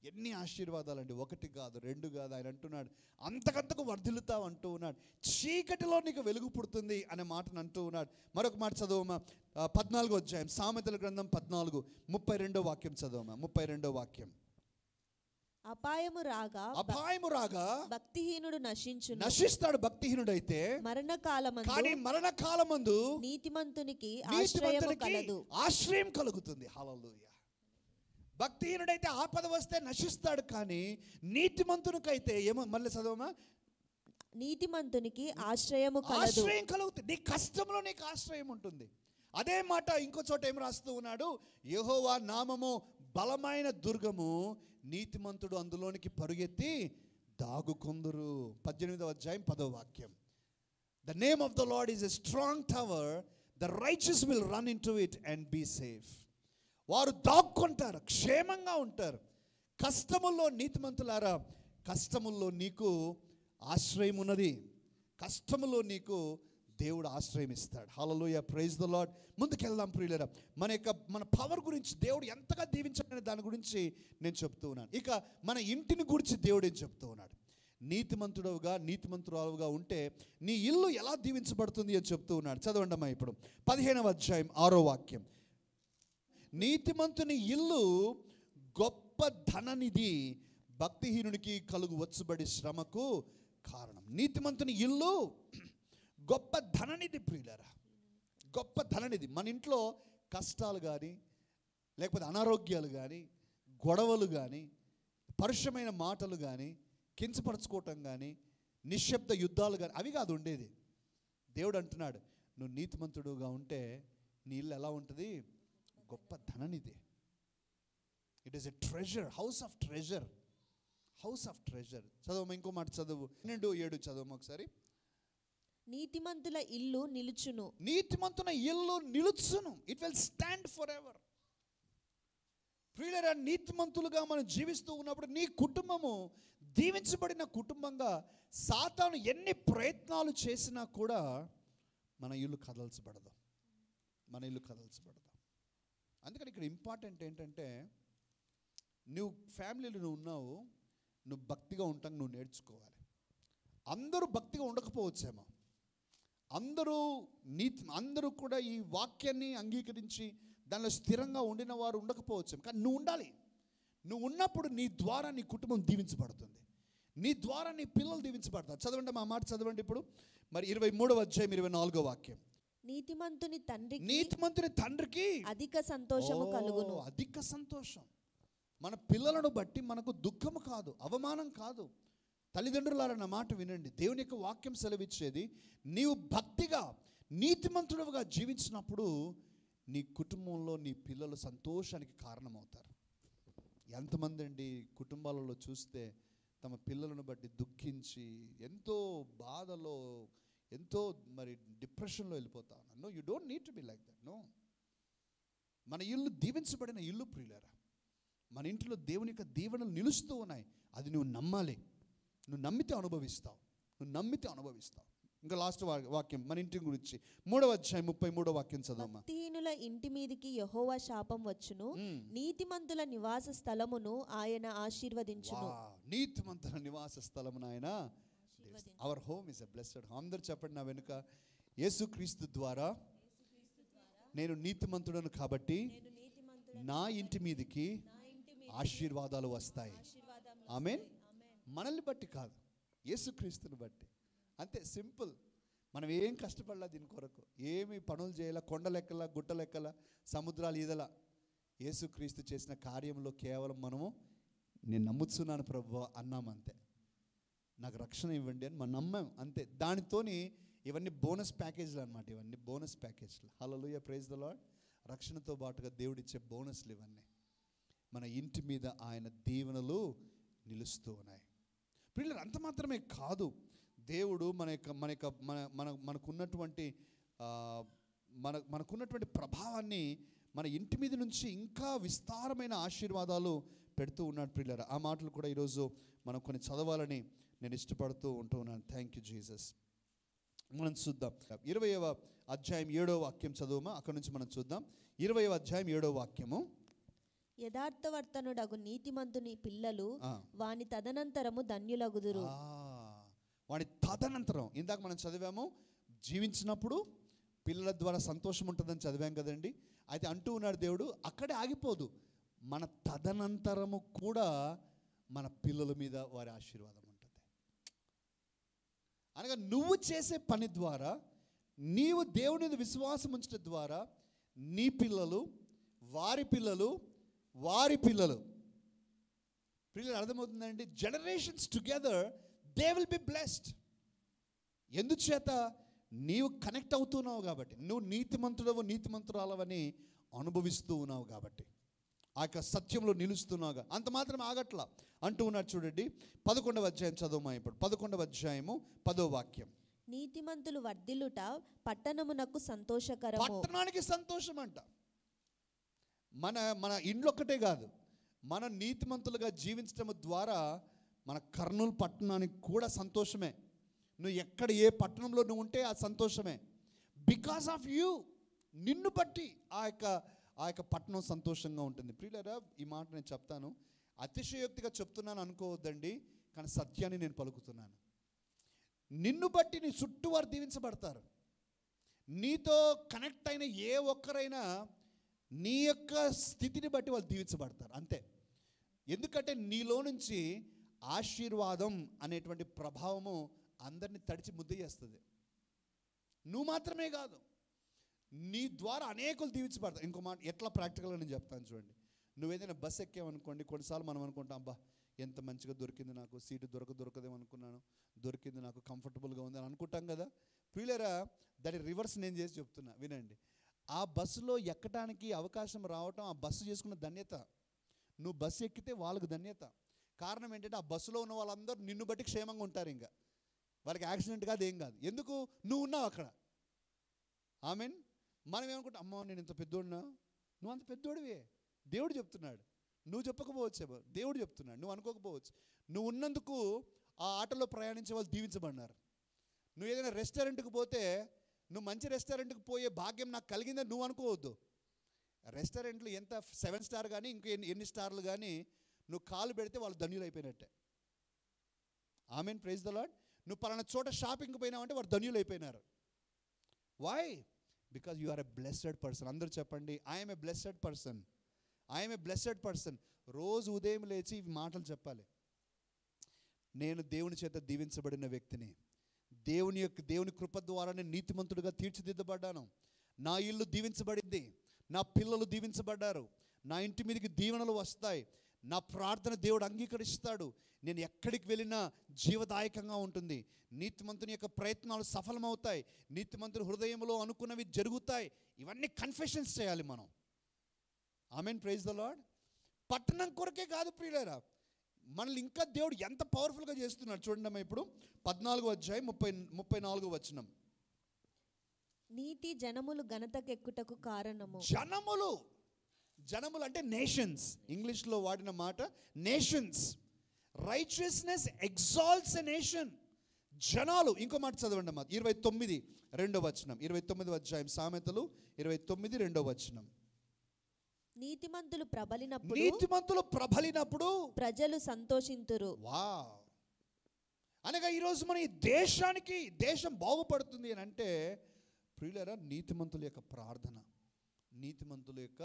ఎన్ని ఆశీర్వాదాలండి. 1 కాదు, 2 కాదు. ఆయన అంటున్నాడు అంతకంతకు వర్ధిల్లుతావు అంటూ ఉన్నాడు. చీకటిలో నీకు వెలుగు పుడుతుంది అనే మాటను అంటూ ఉన్నాడు. మరొక మాట చదవమా, 14వ అధ్యాయం సామెతల గ్రంథం 14:32 వాక్యం చదవమా. 32వ వాక్యం. అపాయము రాగా భక్తిహీనుడు నశిస్తాడు. భక్తిహీనుడైతే మరణకాలమందు నీతిమంతునికి ఆశ్రయం కలుగుతుంది. హల్లెలూయా. భక్తిహీనుడైతే ఆపద వస్తే నశిస్తాడు, కానీ నీతిమంతునికైతే ఏమో, మళ్ళీ చదవమా, నీతిమంతునికి ఆశ్రయం కలుగుతుంది. నీ కష్టంలో నీకు ఆశ్రయం ఉంటుంది. అదే మాట ఇంకో చోట ఏం రాస్తూ ఉన్నాడు, యెహోవా నామము బలమైన దుర్గము, నీతిమంతుడు అందులోనికి పరుగెత్తి దాగుకొందురు. 18వ అధ్యాయం 10వ వాక్యం. The name of the Lord is a strong tower, the righteous will run into it and be safe. వారు దాక్కుంటారు, క్షేమంగా ఉంటారు. కష్టముల్లో నీతిమంతులారా, కష్టముల్లో నీకు ఆశ్రయం ఉన్నది. కష్టములో నీకు దేవుడు ఆశ్రయం ఇస్తాడు. హల్లెలూయా, ప్రైజ్ ద లార్డ్. ముందుకెళ్దాం ప్రియులారా. మన పవర్ గురించి, దేవుడు ఎంతగా దీవించాడనే దాని గురించి నేను చెప్తూ ఉన్నాను. ఇక మన ఇంటిని గురించి దేవుడు ఏం చెప్తూ ఉన్నాడు? నీతిమంతుడవుగా, నీతిమంతురాలుగా ఉంటే నీ ఇల్లు ఎలా దీవించబడుతుంది అని చెప్తూ ఉన్నాడు. చదవండమ్మా ఇప్పుడు 15వ అధ్యాయం 6వ వాక్యం. నీతిమంతుని ఇల్లు గొప్ప ధననిధి, భక్తిహీనునికి కలుగు వచ్చుబడి శ్రమకు కారణం. నీతిమంతుని ఇల్లు గొప్ప ధననిధి ప్రియులారా, గొప్ప ధననిధి. మన ఇంట్లో కష్టాలు కానీ, లేకపోతే అనారోగ్యాలు కానీ, గొడవలు కానీ, పరుషమైన మాటలు కానీ, కించపరచుకోవటం కానీ, నిశ్శబ్ద యుద్ధాలు కానీ, అవి కాదు ఉండేది. దేవుడు అంటున్నాడు, నువ్వు నీతిమంతుడుగా ఉంటే నీ ఇల్లు ఎలా ఉంటుంది? గొప్ప ధననిధి. It is a treasure, house of treasure, house of treasure. చదవమ్మా, ఇంకో మాట చదువు. 2:7 చదవమ్మా ఒకసారి. నీతిమంతుల ఇల్లు నిలుచును. నీతిమంతుల ఇల్లు నిలుచును. It will stand forever. ప్రియులారా, నీతిమంతులుగా మనం జీవిస్తూ ఉన్నప్పుడు నీ కుటుంబము దీవించబడిన కుటుంబంగా, సాతాను ఎన్ని ప్రయత్నాలు చేసినా కూడా మన ఇల్లు కదల్చబడదు, మన ఇల్లు కదల్చబడదు. అందుకని ఇక్కడ ఇంపార్టెంట్ ఏంటంటే, నువ్వు ఫ్యామిలీలో నువ్వు ఉన్నావు, నువ్వు భక్తిగా ఉంటాను, నువ్వు నేర్చుకోవాలి. అందరూ భక్తిగా ఉండకపోవచ్చేమో, అందరూ కూడా ఈ వాక్యాన్ని అంగీకరించి దానిలో స్థిరంగా ఉండిన వారు ఉండకపోవచ్చేమో, కానీ నువ్వు ఉండాలి. నువ్వు ఉన్నప్పుడు నీ ద్వారా నీ కుటుంబం దీవించబడుతుంది, నీ ద్వారా నీ పిల్లలు దీవించబడతారు. చదవండి మా మాట చదవండి ఇప్పుడు. మరి 23వ అధ్యాయం 24వ వాక్యం. నీతిమంతుని తండ్రికి అధిక సంతోషము కలుగును. అధిక సంతోషం. మన పిల్లలను బట్టి మనకు దుఃఖము కాదు, అవమానం కాదు. తల్లిదండ్రులారన్న మాట వినండి. దేవుని యొక్క వాక్యం సెలవిచ్చేది, నీవు భక్తిగా నీతిమంతుడుగా జీవించినప్పుడు నీ కుటుంబంలో నీ పిల్లలు సంతోషానికి కారణమవుతారు. ఎంతమంది అండి కుటుంబాలలో చూస్తే తమ పిల్లలను బట్టి దుఃఖించి ఎంతో బాధలో, ఎంతో మరి డిప్రెషన్లో వెళ్ళిపోతా ఉన్నారు. No, you don't need to be like that. No, మన ఇల్లు దీవించబడిన ఇల్లు ప్రియులారా. మన ఇంట్లో దేవుని యొక్క దీవెనలు నిలుస్తూ ఉన్నాయి. అది నువ్వు నమ్మాలి. నువ్వు నమ్మితే అనుభవిస్తావు, నువ్వు నమ్మితే అనుభవిస్తావు. ఇంకా లాస్ట్ వాక్యం మన ఇంటి గురించి 3వ అధ్యాయం 33వ వాక్యం చదవమ్మా. భక్తిహీనుల ఇంటి మీదికి యెహోవా శాపం వచ్చును, నీతిమంతుల నివాస స్థలమును ఆయన ఆశీర్వదించును. నీతిమంతుల నివాస స్థలమును ఆయన, our home is a blessed home. అందరూ చెప్పండి నా వెనుక, యేసుక్రీస్తు ద్వారా నేను నీతిమంతుడను కాబట్టి నా ఇంటి మీదికి ఆశీర్వాదాలు వస్తాయి. ఆమేన్. మనల్ని బట్టి కాదు, యేసుక్రీస్తుని బట్టి. అంతే, సింపుల్. మనం ఏం కష్టపడలా దీని కొరకు, ఏమి పనులు చేయాల, కొండలెక్కల, గుట్టలెక్కల, సముద్రాలు ఈదల. యేసుక్రీస్తు చేసిన కార్యంలో కేవలం మనము నేను నమ్ముతున్నాను ప్రభువా అన్నామంతే. నాకు రక్షణ ఇవ్వండి అని మనం నమ్మాం అంతే. దానితోని ఇవన్నీ బోనస్ ప్యాకేజ్లు అనమాట, ఇవన్నీ బోనస్ ప్యాకేజ్లు. హల్లెలూయా, ప్రైజ్ ద లార్డ్. రక్షణతో పాటుగా దేవుడిచ్చే బోనస్లు ఇవన్నీ. మన ఇంటి మీద ఆయన దీవెనలు నిలుస్తూ ఉన్నాయి ప్రియులారా. అంత మాత్రమే కాదు, దేవుడు మనకున్నటువంటి ప్రభావాన్ని మన ఇంటి మీద నుంచి ఇంకా విస్తారమైన ఆశీర్వాదాలు పెడుతూ ఉన్నాడు ప్రియులారా. ఆ మాటలు కూడా ఈరోజు మనం కొన్ని చదవాలని నేను ఇష్టపడుతూ ఉంటూ ఉన్నాను. Thank you Jesus. మనం చూద్దాం 20వ అధ్యాయం 7వ వాక్యం చదువుమా. అక్కడ నుంచి మనం చూద్దాం 20వ అధ్యాయం 7వ వాక్యము. యథార్థవర్తనుడగు నీతిమంతుని పిల్లలు వాని తదనంతరము ధన్యులగుదురు. వాని తదనంతరం, ఇందాక మనం చదివాము, జీవించినప్పుడు పిల్లల ద్వారా సంతోషం ఉంటుందని చదివాం కదండి. అయితే అంటూ ఉన్నాడు దేవుడు, అక్కడే ఆగిపోదు, మన తదనంతరము కూడా మన పిల్లల మీద వారి ఆశీర్వాదం ఉంటుంది. అనగా నువ్వు చేసే పని ద్వారా, నీవు దేవుని మీద విశ్వాసం ఉంచడం ద్వారా నీ పిల్లలు, వారి పిల్లలు, వారి పిల్లలు, పిల్లలు అర్థమవుతుందండి, generations together they will be blessed. ఎందుచేత నీవు కనెక్ట్ అవుతున్నావు కాబట్టి, నువ్వు నీతిమంతుడవు నీతిమంతురాలవని అనుభవిస్తూ ఉన్నావు కాబట్టి, ఆ యొక్క సత్యంలో నిలుస్తున్నావుగా. అంత మాత్రం ఆగట్లా. అంటూ ఉన్నాడు చూడండి 11వ అధ్యాయం చదువుమా ఇప్పుడు. 11వ అధ్యాయము 10వ వాక్యం. నీతిమంతులు వర్ధిల్లుట పట్టణమునకు సంతోషకరము. పట్టణానికి సంతోషం అంట. మన ఇండ్లు ఒక్కటే కాదు, మన నీతిమంతులుగా జీవించడం ద్వారా మన కర్నూలు పట్టణానికి కూడా సంతోషమే. నువ్వు ఎక్కడ ఏ పట్టణంలో నువ్వు ఉంటే ఆ సంతోషమే. బికాస్ ఆఫ్ యూ, నిన్ను బట్టి ఆ యొక్క పట్టణం సంతోషంగా ఉంటుంది. ప్రియులారా, ఈ మాట నేను చెప్తాను, అతిశయోక్తిగా చెప్తున్నాను అనుకోవద్దండి, కానీ సత్యాన్ని నేను పలుకుతున్నాను. నిన్ను బట్టి నీ చుట్టూ వారు దీవించబడతారు. నీతో కనెక్ట్ అయిన ఏ ఒక్కరైనా నీ యొక్క స్థితిని బట్టి వాళ్ళు దీవించబడతారు, అంతే. ఎందుకంటే నీలో నుంచి ఆశీర్వాదం అనేటువంటి ప్రభావము అందరినీ తడిచి ముద్ద చేస్తుంది. నువ్వు మాత్రమే కాదు, నీ ద్వారా అనేకులు దీవించబడతారు. ఇంకో మాట ఎట్లా ప్రాక్టికల్గా నేను చెప్తాను చూడండి. నువ్వేదైనా బస్ ఎక్కామనుకోండి, కొన్నిసార్లు మనం అనుకుంటాం, అబ్బా ఎంత మంచిగా దొరికింది, నాకు సీటు దొరకదేమో అనుకున్నాను, దొరికింది, నాకు కంఫర్టబుల్గా ఉంది అని అనుకుంటాం కదా. ప్రియులారా, దాని రివర్స్ నేను చేసి చెప్తున్నా, వినండి. ఆ బస్సులో ఎక్కడానికి అవకాశం రావటం ఆ బస్సు చేసుకున్న ధన్యత. నువ్వు బస్సు ఎక్కితే వాళ్ళకు ధన్యత. కారణం ఏంటంటే ఆ బస్సులో ఉన్న వాళ్ళందరూ నిన్ను బట్టి క్షేమంగా ఉంటారు. ఇంకా వాళ్ళకి యాక్సిడెంట్ కాదు, ఏం కాదు. ఎందుకు? నువ్వు ఉన్నావు అక్కడ. ఆమెన్. మనం ఏమనుకుంటాం, అమ్మో నేను ఇంత పెద్దోడినా? నువ్వు అంత పెద్దోడివే, దేవుడు చెప్తున్నాడు. నువ్వు చెప్పకపోవచ్చేమో, దేవుడు చెప్తున్నాడు. నువ్వు అనుకోకపోవచ్చు. నువ్వు ఉన్నందుకు ఆ ఆటోలో ప్రయాణించే వాళ్ళు దీవించబడినారు. నువ్వు ఏదైనా రెస్టారెంట్కి పోతే, నువ్వు మంచి రెస్టారెంట్కి పోయే భాగ్యం నాకు కలిగిందని నువ్వు అనుకోవద్దు. రెస్టారెంట్లు ఎంత 7 స్టార్ కానీ ఇంక ఎన్ని స్టార్లు కానీ నువ్వు కాలు పెడితే వాళ్ళు ధన్యులు అయిపోయినట్టే. Amen, praise the Lord. నువ్వు పలానా చోట షాపింగ్కి పోయినావంటే వాడు ధన్యులు అయిపోయినారు. Why? Because you are a blessed person. అందరూ చెప్పండి, I'm a blessed person, I'm a blessed person. రోజు ఉదయం లేచి ఇవి మాటలు చెప్పాలి. నేను దేవుని చేత దీవించబడిన వ్యక్తిని, దేవుని కృప ద్వారా నేను నీతిమంతుడిగా తీర్చిదిద్దబడ్డాను. నా ఇల్లు దీవించబడింది, నా పిల్లలు దీవించబడ్డారు, నా ఇంటి మీదకి దీవెనలు వస్తాయి, నా ప్రార్థన దేవుడు అంగీకరిస్తాడు, నేను ఎక్కడికి వెళ్ళినా జీవదాయకంగా ఉంటుంది, నీతిమంతుని యొక్క ప్రయత్నాలు సఫలమవుతాయి, నీతిమంతుని హృదయంలో అనుకున్నవి జరుగుతాయి. ఇవన్నీ కన్ఫెషన్స్ చేయాలి మనం. Amen, praise the Lord. పట్టణం కొరకే కాదు ప్రియులారా, మనల్ని ఇంకా దేవుడు ఎంత పవర్ఫుల్గా చేస్తున్నాడు చూడండి అమ్మా. ఇప్పుడు 14వ అధ్యాయం 34వ వచనం. నీతి జనములు ఘనతకెక్కుటకు కారణము. జనములు అంటే నేషన్స్. ఇంగ్లీష్లో వాడిన మాట nations. Righteousness exalts a nation. జనాలు. ఇంకో మాట చదవండి అమ్మా, 29 2వ వచనం. 29వ అధ్యాయం సామెతలు 29 2వ వచనం. నీతిమంతులు ప్రబలినప్పుడు ప్రజలు సంతోషింతురు. వావ్. అనగా ఈరోజు మన ఈ దేశం బాగుపడుతుంది అని అంటే ప్రియులారా, నీతిమంతుల యొక్క ప్రార్థన, నీతిమంతుల యొక్క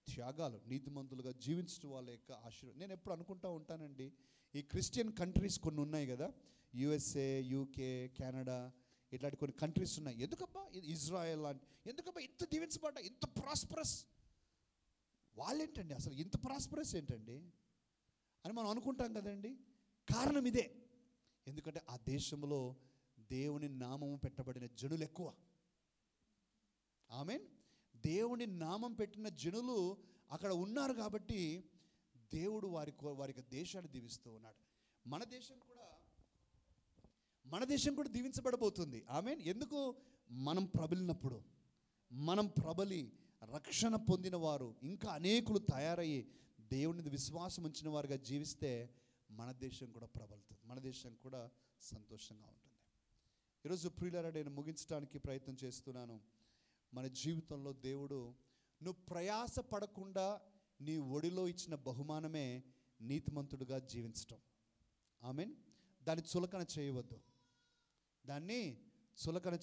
త్యాగాలు, నీతిమంతులుగా జీవించడం వాళ్ళ యొక్క ఆశీర్వాదం. నేను ఎప్పుడు అనుకుంటా ఉంటానండి, ఈ క్రిస్టియన్ కంట్రీస్ కొన్ని ఉన్నాయి కదా, USA, UK, కెనడా, ఇట్లాంటి కొన్ని కంట్రీస్ ఉన్నాయి. ఎందుకబ్బా ఇజ్రాయెల్ లాంటి, ఎందుకబ్బా ఇంత దీవించబడ్డా, ఇంత ప్రాస్పరస్? వాళ్ళేంటండి అసలు ఇంత ప్రాస్పరస్ ఏంటండి అని మనం అనుకుంటాం కదండి. కారణం ఇదే. ఎందుకంటే ఆ దేశంలో దేవుని నామము పెట్టబడిన జనులు ఎక్కువ. ఆమెన్. దేవుని నామం పెట్టిన జనులు అక్కడ ఉన్నారు కాబట్టి దేవుడు వారికి దేశాన్ని దీవిస్తూ ఉన్నాడు. మన దేశం కూడా దీవించబడబోతుంది. ఆమెన్. ఎందుకు? మనం ప్రబలినప్పుడు, మనం ప్రబలి రక్షణ పొందిన వారు ఇంకా అనేకులు తయారయ్యి దేవుని విశ్వాసం ఉంచిన వారుగా జీవిస్తే మన దేశం కూడా ప్రబలుతుంది, మన దేశం కూడా సంతోషంగా ఉంటుంది. ఈరోజు ప్రియులారా, నేను ముగించడానికి ప్రయత్నం చేస్తున్నాను. మన జీవితంలో దేవుడు నువ్వు ప్రయాస పడకుండా నీ ఒడిలో ఇచ్చిన బహుమానమే నీతిమంతుడుగా జీవించటం. ఆమెన్. దాన్ని చులకన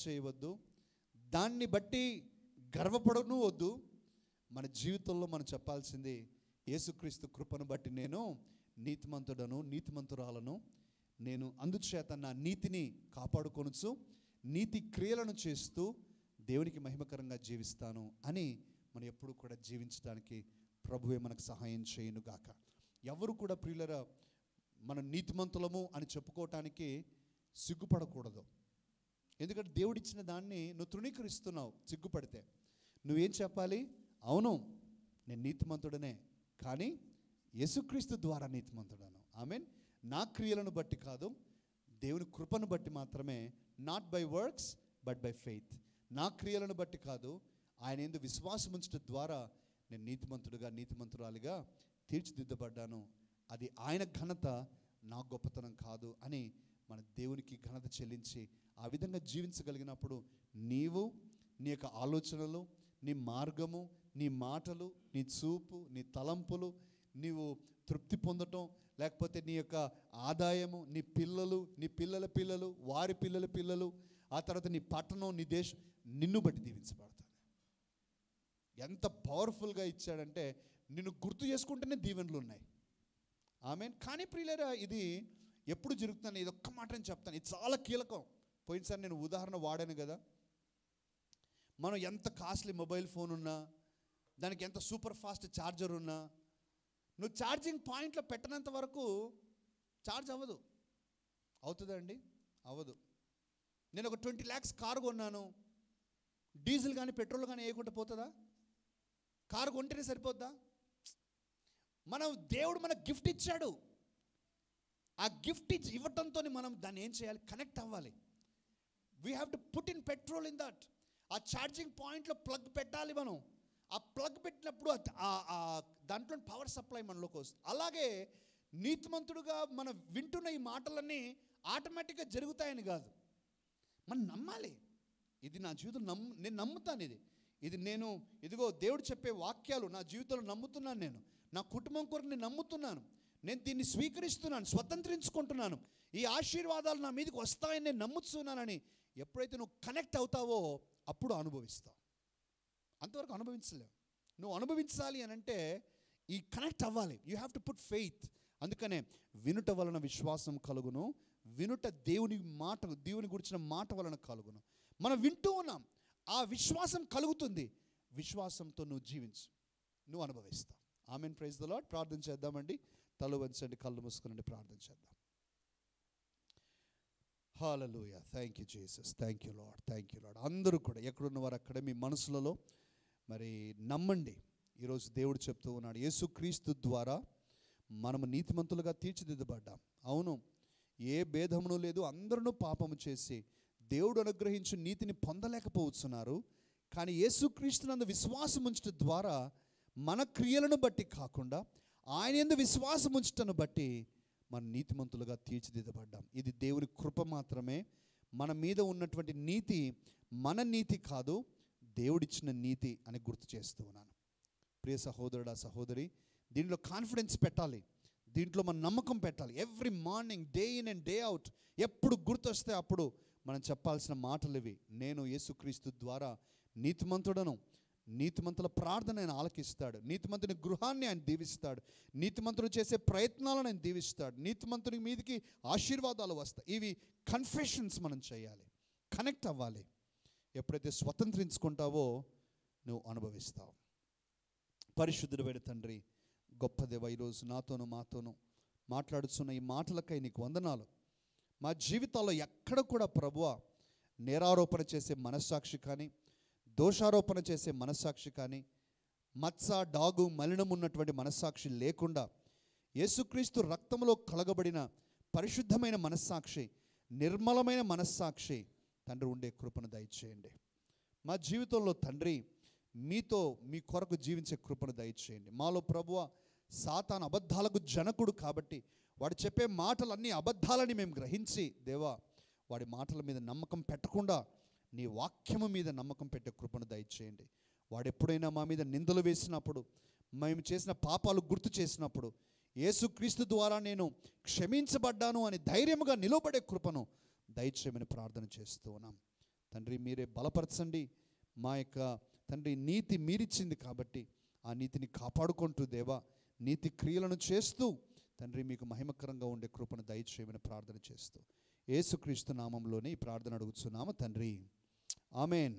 చేయవద్దు, దాన్ని బట్టి గర్వపడను వద్దు. మన జీవితంలో మనం చెప్పాల్సింది, యేసుక్రీస్తు కృపను బట్టి నేను నీతిమంతుడను, నీతిమంతురాలను, నేను అందుచేత నా నీతిని కాపాడుకొనుచు నీతి క్రియలను చేస్తూ దేవునికి మహిమకరంగా జీవిస్తాను అని మనం ఎప్పుడు కూడా జీవించడానికి ప్రభువే మనకు సహాయం చేయునుగాక. ఎవరు కూడా ప్రియులరా మనం నీతిమంతులము అని చెప్పుకోవటానికి సిగ్గుపడకూడదు. ఎందుకంటే దేవుడిచ్చిన దాన్ని నువ్వు తృణీకరిస్తున్నావు. సిగ్గుపడితే నువ్వేం చెప్పాలి? అవును, నేను నీతిమంతుడనే, కానీ యేసుక్రీస్తు ద్వారా నీతిమంతుడను. ఆమెన్. నా క్రియలను బట్టి కాదు, దేవుని కృపను బట్టి మాత్రమే. Not by works but by faith. నా క్రియలను బట్టి కాదు, ఆయన యందు విశ్వాసం ఉంచడం ద్వారా నేను నీతిమంతురాలిగా తీర్చిదిద్దబడ్డాను, అది ఆయన ఘనత, నా గొప్పతనం కాదు అని మన దేవునికి ఘనత చెల్లించి ఆ విధంగా జీవించగలిగినప్పుడు నీవు, నీ యొక్క ఆలోచనలు, నీ మార్గము, నీ మాటలు, నీ చూపు, నీ తలంపులు, నీవు తృప్తి పొందటం, లేకపోతే నీ యొక్క ఆదాయము, నీ పిల్లలు, నీ పిల్లల పిల్లలు, వారి పిల్లల పిల్లలు, ఆ తర్వాత నీ పట్టణం, నీ దేశం నిన్ను బట్టి దీవించబడతాను. ఎంత పవర్ఫుల్గా ఇచ్చాడంటే నిన్ను గుర్తు చేసుకుంటేనే దీవెనలు ఉన్నాయి. ఆమేన్. కానీ ప్రియులారా, ఇది ఎప్పుడు జరుగుతుందని ఇది ఒక్క మాట చెప్తాను, ఇది చాలా కీలకం. పోయినసారి నేను ఉదాహరణ వాడాను కదా, మనం ఎంత కాస్ట్లీ మొబైల్ ఫోన్ ఉన్నా, దానికి ఎంత సూపర్ ఫాస్ట్ ఛార్జర్ ఉన్నా, నువ్వు ఛార్జింగ్ పాయింట్లో పెట్టనంత వరకు ఛార్జ్ అవ్వదు. అవుతుందా అండి? అవ్వదు. నేను ఒక 20 lakhs కారు కొన్నాను, డీజిల్ కానీ పెట్రోల్ కానీ వేయకుండా పోతుందా? కారు కొంటేనే సరిపోద్దా? దేవుడు మనకు గిఫ్ట్ ఇచ్చాడు. ఆ గిఫ్ట్ ఇవ్వటంతో మనం దాన్ని ఏం చేయాలి? కనెక్ట్ అవ్వాలి. We have to put in petrol in that. ఆ ఛార్జింగ్ పాయింట్లో ప్లగ్ పెట్టాలి మనం. ఆ ప్లగ్ పెట్టినప్పుడు దాంట్లో పవర్ సప్లై మనలోకి వస్తుంది. అలాగే నీతిమంతుడుగా మనం వింటున్న ఈ మాటలన్నీ ఆటోమేటిక్గా జరుగుతాయని కాదు, మనం నమ్మాలి. ఇది నా జీవితం నేను నమ్ముతాను. ఇదిగో దేవుడు చెప్పే వాక్యాలు నా జీవితంలో నమ్ముతున్నాను. నేను నా కుటుంబం కొరకు నేను నమ్ముతున్నాను. నేను దీన్ని స్వీకరిస్తున్నాను, స్వతంత్రించుకుంటున్నాను. ఈ ఆశీర్వాదాలు నా మీదకి వస్తాయని నేను నమ్ముతున్నానని ఎప్పుడైతే నువ్వు కనెక్ట్ అవుతావో అప్పుడు అనుభవిస్తావు. అంతవరకు అనుభవించలేవు. నువ్వు అనుభవించాలి అని అంటే ఈ కనెక్ట్ అవ్వాలి. You have to put faith. అందుకనే వినుట వలన విశ్వాసం కలుగును, వినుట దేవుని గురించిన మాట వలన కలుగును. మనం వింటూ ఉన్నాం, ఆ విశ్వాసం కలుగుతుంది. విశ్వాసంతో నువ్వు జీవించు, నువ్వు అనుభవిస్తావు. ఆమెన్. Praise the Lord. ప్రార్థన చేద్దామండి. తల వంచండి, కళ్ళు మూసుకునండి, ప్రార్థన చేద్దాం. హల్లెలూయా. Thank you Jesus. Thank you Lord. Thank you Lord. అందరూ కూడా ఎక్కడున్నవారు అక్కడే మీ మనసులలో మరి నమ్మండి. ఈరోజు దేవుడు చెప్తూ ఉన్నాడు, యేసుక్రీస్తు ద్వారా మనము నీతిమంతులుగా తీర్చిదిద్దబడ్డాం. అవును, ఏ భేదమును లేదు. అందరూ పాపము చేసి దేవుడు అనుగ్రహించు నీతిని పొందలేకపోతున్నారు. కానీ యేసుక్రీస్తునందు విశ్వాసం ఉంచడం ద్వారా మన క్రియలను బట్టి కాకుండా ఆయన యందు విశ్వాసం ఉంచటను బట్టి మన నీతిమంతులుగా తీర్చిదిద్దబడ్డాం. ఇది దేవుని కృప మాత్రమే. మన మీద ఉన్నటువంటి నీతి మన నీతి కాదు, దేవుడిచ్చిన నీతి అని గుర్తు చేస్తూ ఉన్నాను. ప్రియ సహోదరుడా, సహోదరి, దీంట్లో కాన్ఫిడెన్స్ పెట్టాలి, దీంట్లో మన నమ్మకం పెట్టాలి. Every morning, day in and day out, ఎప్పుడు గుర్తొస్తే అప్పుడు మనం చెప్పాల్సిన మాటలు ఇవి. నేను యేసుక్రీస్తు ద్వారా నీతిమంతుడను. నీతిమంతుల ప్రార్థన ఆయన ఆలకిస్తాడు. నీతిమంతుని గృహాన్ని ఆయన దీవిస్తాడు. నీతిమంతుడు చేసే ప్రయత్నాలను ఆయన దీవిస్తాడు. నీతిమంతుని మీదకి ఆశీర్వాదాలు వస్తాయి. ఇవి కన్ఫెషన్స్ మనం చేయాలి, కనెక్ట్ అవ్వాలి. ఎప్పుడైతే స్వతంత్రించుకుంటావో నువ్వు అనుభవిస్తావు. పరిశుద్ధుడైన తండ్రి, గొప్ప దేవ, ఈరోజు నాతోనూ మాతోనూ మాట్లాడుతున్న ఈ మాటలకై నీకు వందనాలు. మా జీవితాల్లో ఎక్కడ కూడా ప్రభువా నేరారోపణ చేసే మనస్సాక్షి కానీ, దోషారోపణ చేసే మనస్సాక్షి కానీ, మత్స, డాగు, మలినం ఉన్నటువంటి మనస్సాక్షి లేకుండా యేసుక్రీస్తు రక్తంలో కలగబడిన పరిశుద్ధమైన మనస్సాక్షి, నిర్మలమైన మనస్సాక్షి తండ్రి ఉండే కృపను దయచేయండి. మా జీవితంలో తండ్రి మీతో మీ కొరకు జీవించే కృపను దయచేయండి. మాలో ప్రభువా సాతాను అబద్ధాలకు జనకుడు కాబట్టి వాడు చెప్పే మాటలన్నీ అబద్ధాలని మేము గ్రహించి దేవా వాడి మాటల మీద నమ్మకం పెట్టకుండా నీ వాక్యము మీద నమ్మకం పెట్టే కృపను దయచేయండి. వాడు ఎప్పుడైనా మా మీద నిందలు వేసినప్పుడు, మేము చేసిన పాపాలు గుర్తు చేసినప్పుడు యేసుక్రీస్తు ద్వారా నేను క్షమించబడ్డాను అని ధైర్యముగా నిలబడే కృపను దయచేయమని ప్రార్థన చేస్తూ ఉన్నాం. తండ్రి మీరే బలపరచండి. మా యొక్క తండ్రి నీతి మీరిచ్చింది కాబట్టి ఆ నీతిని కాపాడుకుంటూ దేవా నీతి క్రియలను చేస్తూ తండ్రి మీకు మహిమకరంగా ఉండే కృపను దయచేయమని ప్రార్థన చేస్తూ యేసుక్రీస్తు నామంలోనే ఈ ప్రార్థన అడుగుతున్నాము తండ్రి. ఆమెన్.